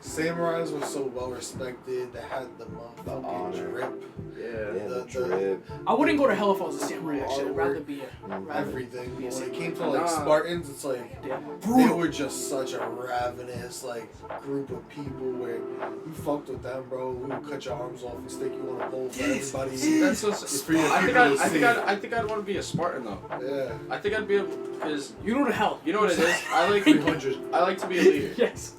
samurais were so well respected. They had the motherfucking honor. drip, Yeah. Yeah, the the- drip. I wouldn't go to hell if I was a samurai. Actually, I'd rather be everything. be a But when it came to Nah. like Spartans, it's like yeah. they were just such a ravenous like group of people where you fucked with them, bro. We would cut your arms off and stick you on a pole for everybody. That's so, It's for your I think people to see. I think I'd want to be a Spartan though. Yeah. I think I'd be able because You go to hell. you know what it is. I like 300. I like to be a leader. Yes.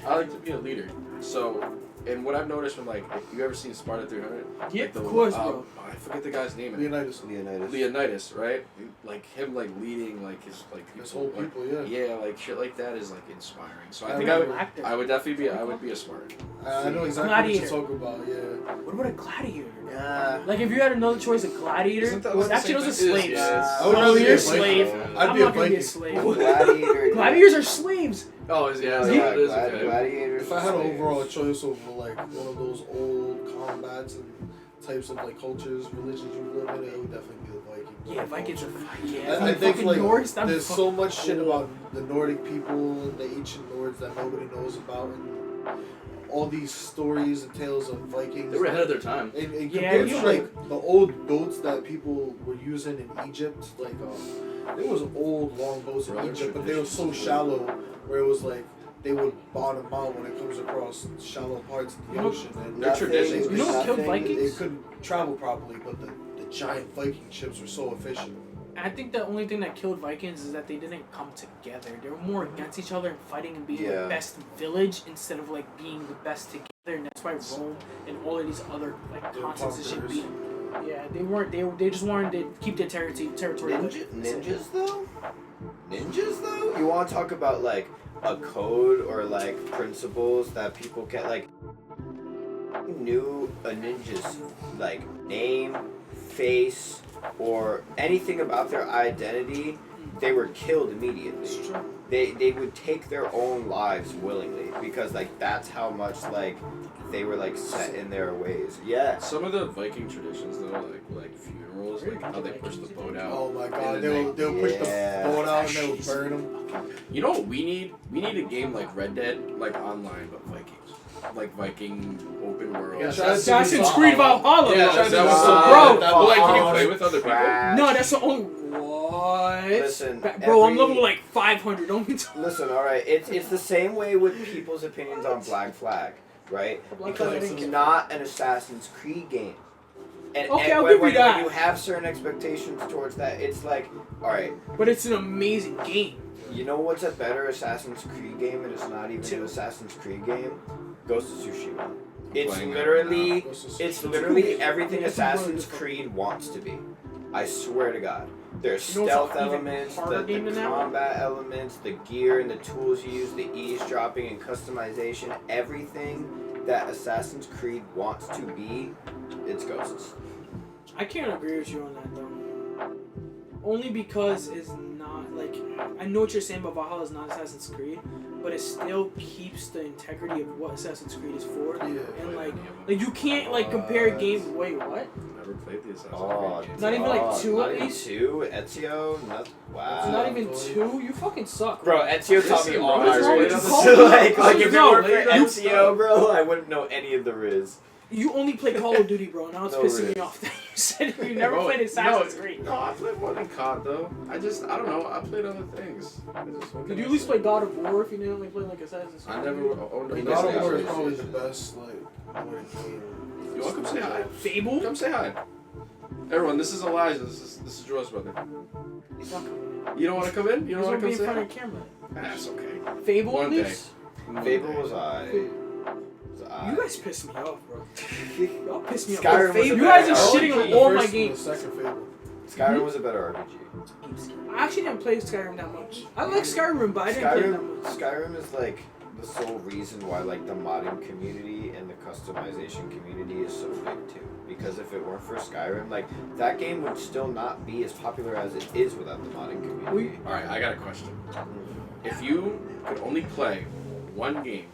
I like to be a leader. So, and what I've noticed from like, if you ever seen Sparta 300? Yeah, Like of course, bro. I forget the guy's name. Leonidas. Leonidas, right? Like him, like leading, like his like people, His whole like, people, yeah. yeah, like shit like that is like inspiring. So I I think remember- I would definitely be I would be a Spartan. I know exactly Gladiator. what you're talking about, yeah. What about a gladiator? Yeah. Like if you had another choice, a gladiator. Isn't that Well, the actually, same those are thing? slaves. Yeah. I would Oh, rather be you're a a slave. Viking. I'm I'd be a not gonna be a Viking. slave. Gladiator. Gladiators are slaves. Oh, is yeah. Yeah, It is okay. gladiators. If I had an slaves. overall choice over like one of those old combats and types of like cultures, religions you live in, it would definitely be the Vikings. Yeah, Vikings are fine. I, Yeah, I think fucking like Norse, that'd be there's fucking so much shit cool. about the Nordic people and the ancient Nords that nobody knows about, and all these stories and tales of Vikings. They were ahead of their time. And Yeah, compared you're to like the old boats that people were using in Egypt, like there was old long boats in Brother Egypt, but they were so traditions. shallow where it was like they would bottom out when it comes across shallow parts of the ocean. And They're traditions. You know what killed They Vikings? couldn't travel properly, but the giant Viking ships were so efficient. I think the only thing that killed Vikings is that they didn't come together. They were more against each other and fighting and being the best village instead of like being the best together. And that's why Rome and all of these other like continents and shit beat them. Yeah, they weren't. They just wanted to keep their territory. Ninjas though? You want to talk about like a code or like principles that people can like knew a ninja's like name, face, or anything about their identity, they were killed immediately. They would take their own lives willingly because like that's how much like they were like set in their ways. Yeah. Some of the Viking traditions though, like funerals, like how they push the boat out. Oh my god, they'll push the boat out and they'll burn them. You know what we need? We need a game like Red Dead, like online, but Vikings. Like Viking open world. Yeah, Assassin's Creed Valhalla. Yeah, bro. that was bro. But like, can you play with other people? No, that's the only. What? Listen, bro, I'm level like 500. Don't be. Listen, all right. It's the same way with people's opinions on Black Flag, right? Because it's not an Assassin's Creed game. And, Okay, and I'll when, give you when that. you have certain expectations towards that, it's like, all right. But it's an amazing game. You know what's a better Assassin's Creed game, and it's not even an Assassin's Creed game? Ghost of Tsushima. It's literally everything Assassin's Creed wants to be. I swear to God. There's You know stealth what's an even elements, harder game the than that? combat elements, the gear and the tools you use, the eavesdropping and customization, everything that Assassin's Creed wants to be, it's Ghosts. I can't agree with you on that though. Only because it's not like I know what you're saying, but Valhalla is not Assassin's Creed, but it still keeps the integrity of what Assassin's Creed is for. Yeah. And like you can't like compare a game. Wait, what? Never played the Assassin's Oh, Creed. Not even like 2 not at even least? 2? Ezio? Wow. Not even 2. You fucking suck. Bro, Ezio taught me Listen, all bro, my what's wrong with riz. you? Call Like me. if it No, weren't for you- Ezio, bro, I wouldn't know any of the riz. You only play Call of Duty, bro. Now it's No pissing risk. me off that you said you never Bro, played Assassin's Creed. No, I played more than COD though. I don't know. I played other things. Did you at least play God of War if you didn't only play like Assassin's Creed? I never owned a God of War is PlayStation. probably the best game. You want to come say hi? Fable? Come say hi. Everyone, this is Elijah. This is Joel's brother. He's not coming in. You don't want to come in? You He's don't want gonna to be come in say front hi? of the camera. That's okay. Fable One at day. least? Fable was I. You guys piss me off, bro. Y'all piss me off. Skyrim was Fable. a You guys are better shitting RPG. on all my The first and games. the second Fable. Skyrim was a better RPG. I actually didn't play Skyrim that much. I like Skyrim, but I didn't play it that much. Skyrim is like the sole reason why like the modding community and the customization community is so big too. Because if it weren't for Skyrim, like that game would still not be as popular as it is without the modding community. All right, I got a question. If you could only play one game,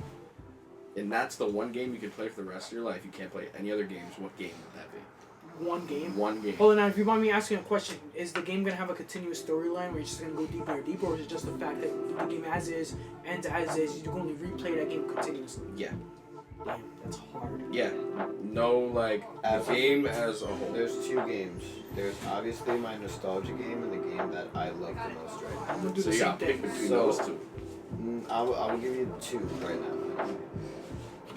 and that's the one game you can play for the rest of your life, you can't play any other games, what game would that be? One game. One game. Hold on, now if you mind me asking a question, is the game gonna have a continuous storyline where you're just gonna go deeper and deeper, or is it just the fact that the game as is ends as is, you can only replay that game continuously? Yeah. Damn, that's hard. Yeah. No, like, As the a- game as a whole. There's two games. There's obviously my nostalgia game and the game that I love the most right now. I'm gonna do So the you same got to pick thing. between So- those two. I'll give you two right now.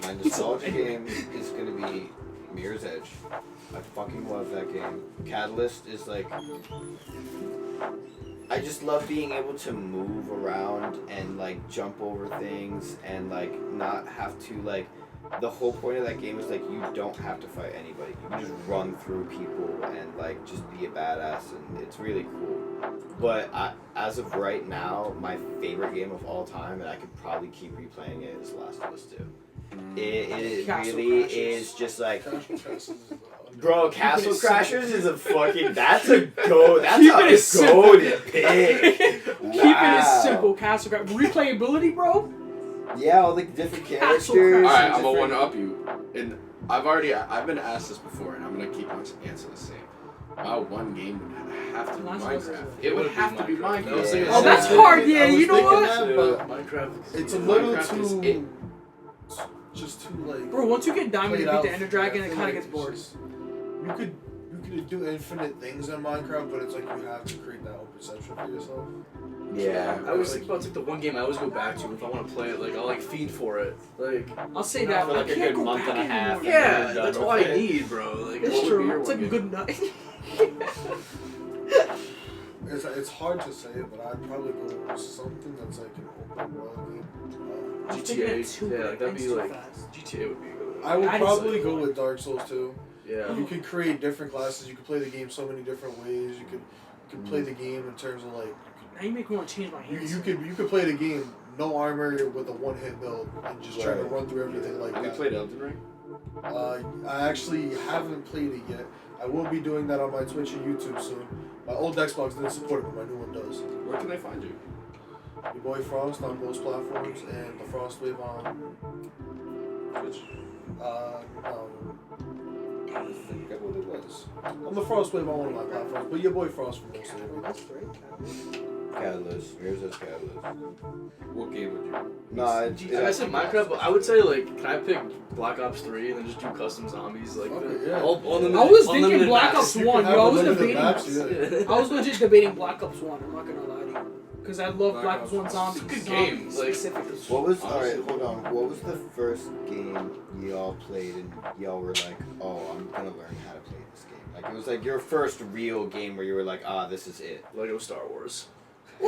My nostalgia game is gonna be Mirror's Edge. I fucking love that game. Catalyst is like, I just love being able to move around and like jump over things and like not have to like. The whole point of that game is like you don't have to fight anybody. You can just run through people and like just be a badass, and it's really cool. But as of right now, my favorite game of all time, and I could probably keep replaying it, is Last of Us 2. It Castle really Crashers. is just like, Castle Crashers is bro, Castle Keeping it Crashers is a fucking, that's a go, that's Keeping a it simple. goated pick. Keeping it simple, Castle Crashers. Replayability, bro? Yeah, all the different characters. Castle Crashers. All right, I'm different- gonna one up you, and I've been asked this before, and I'm gonna keep on answering the same. One game would have to be Last of Us is Minecraft. a- It would have to be Minecraft. Minecraft. I was thinking Oh, that's hard, yeah, I was you know thinking what? that, but Minecraft. it's a little Minecraft is too, it. just too like. Bro, once you get Diamond played and beat out the Ender for me. I Dragon, it feel kind of like gets it's bored. just- You could do infinite things in Minecraft, but it's like you have to create that open perception for yourself. Yeah. I always think about it's like the one game I always go back to if I want to play it. Like I'll like feed for it. Like I'll say that for like I a can't good go month back and a half. anymore. yeah, done that's with all I it. need, bro. Like It's what would be true. your It's one like a game? good night. It's hard to say it, but I'd probably go with something that's like an open world game. I was thinking GTA. it too, Yeah, but like, it that'd be ends too like fast. GTA would be a good. I would That is probably so go cool. with Dark Souls 2. Yeah. You could create different classes. You could play the game so many different ways. You could play the game in terms of like Now you make me want to change my hands. you could play the game no armor with a one-hit build and just try to Right. run through everything like Have you that. played Elden Ring? I actually haven't played it yet. I will be doing that on my Twitch and YouTube soon. My old Xbox didn't support it, but my new one does. Where can they find you? Your boy Frost on most platforms and the Frost Wave on Twitch. no. I forget what it was. I'm the Frost Wave on one of my platforms, but your boy Frost for most of it. That's right. Catalyst. Here's his Catalyst. What game would you? No, Like I said Minecraft, but I would say like, can I pick Black Ops 3 and then just do custom zombies like Okay, the yeah. I was thinking Black Ops You 1, can yo. I have was unlimited debating. maps, yeah. I was legit debating Black Ops 1. I'm not gonna lie to you, because I love Black Black Ops Ops 1 zombies. It's a good game, Zombies like- specifically. What was Honestly. alright? Hold on. What was the first game y'all played and y'all were like, oh, I'm gonna learn how to play this game? Like it was like your first real game where you were like, ah, this is it. Lego Star Wars. Ooh!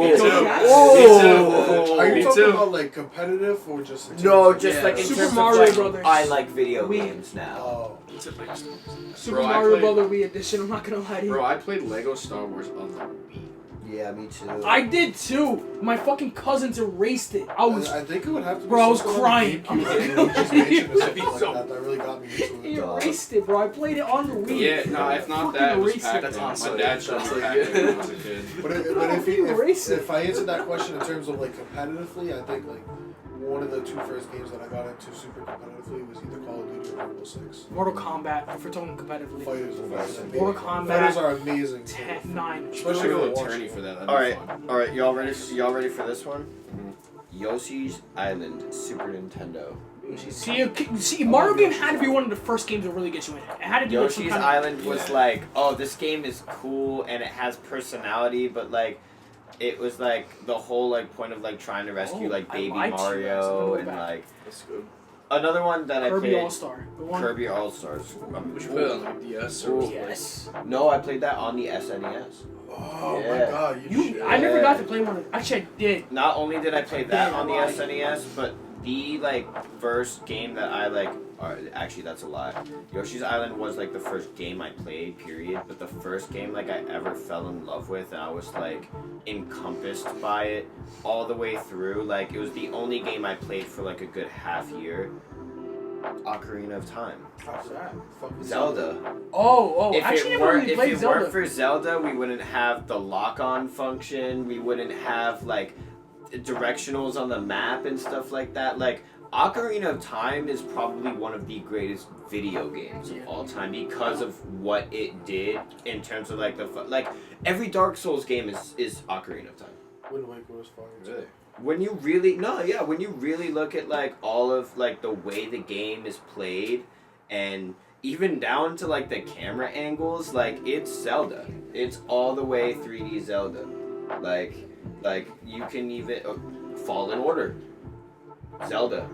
Me too. Oh. Are you Me talking too. about like competitive or just? in terms No, of- just Yeah. like in Super terms Mario of like, Brothers. I like video We- games now. Oh. Super Bro, I Mario played- Brother Wii Edition. I'm not gonna lie to you. Bro, I played Lego Star Wars on the Wii. Yeah, me too. I did too. My fucking cousins erased it. I was. I think it would have to be. Bro, I was something crying. On the GameCube I'm and not Luigi's gonna Mansion or lie. something like So- that really got me into He it. erased it, bro. I played it on the Wii. Yeah, no, if not Fucking that, it was erased it. Pac-Man. That's My awesome. dad showed That's me like- Pac-Man when I was a kid. But if I answered that question in terms of like competitively, I think like one of the two first games that I got into super competitively was either Call of Duty or Rainbow Six. Mortal Kombat, if we're talking competitively. Fighters are amazing. Mortal Kombat. Fighters are amazing. 9. Especially Go for to watching. attorney for that. That'd All be right, fun. all right. Y'all ready for this one? Yoshi's Island, Super Nintendo. See, Mario game had to be one of the first games to really get you in it. It had to do with some Yoshi's kind of. Island was Yeah. like, oh, this game is cool and it has personality, but like, it was like the whole like point of like trying to rescue Oh, like I Baby lied to you guys. Mario Let me and go back. like That's good. another one that I Kirby played. All Star. The one. Kirby All Stars. Would you play it on like DS or Ooh. Yes. No, I played that on the SNES. Oh Yeah. my god, You, I never got to play one of them. Actually, I did. Not only did I play that on the Damn. SNES, but the like first game that I like, or actually that's a lie. Yoshi's Island was like the first game I played, period. But the first game like I ever fell in love with, and I was like encompassed by it all the way through. Like it was the only game I played for like a good half year. Ocarina of Time. What's that? Fucking Zelda. Oh, If actually, it never weren't really if played it Zelda. weren't for Zelda, we wouldn't have the lock-on function. We wouldn't have like directionals on the map and stuff like that. Like Ocarina of Time is probably one of the greatest video games of all time because of what it did in terms of like like every Dark Souls game is Ocarina of Time. Wind Waker was fire. Really? When you really look at like all of like the way the game is played and even down to like the camera angles, like it's Zelda. It's all the way 3D Zelda. Like you can even Fallen Order. Zelda.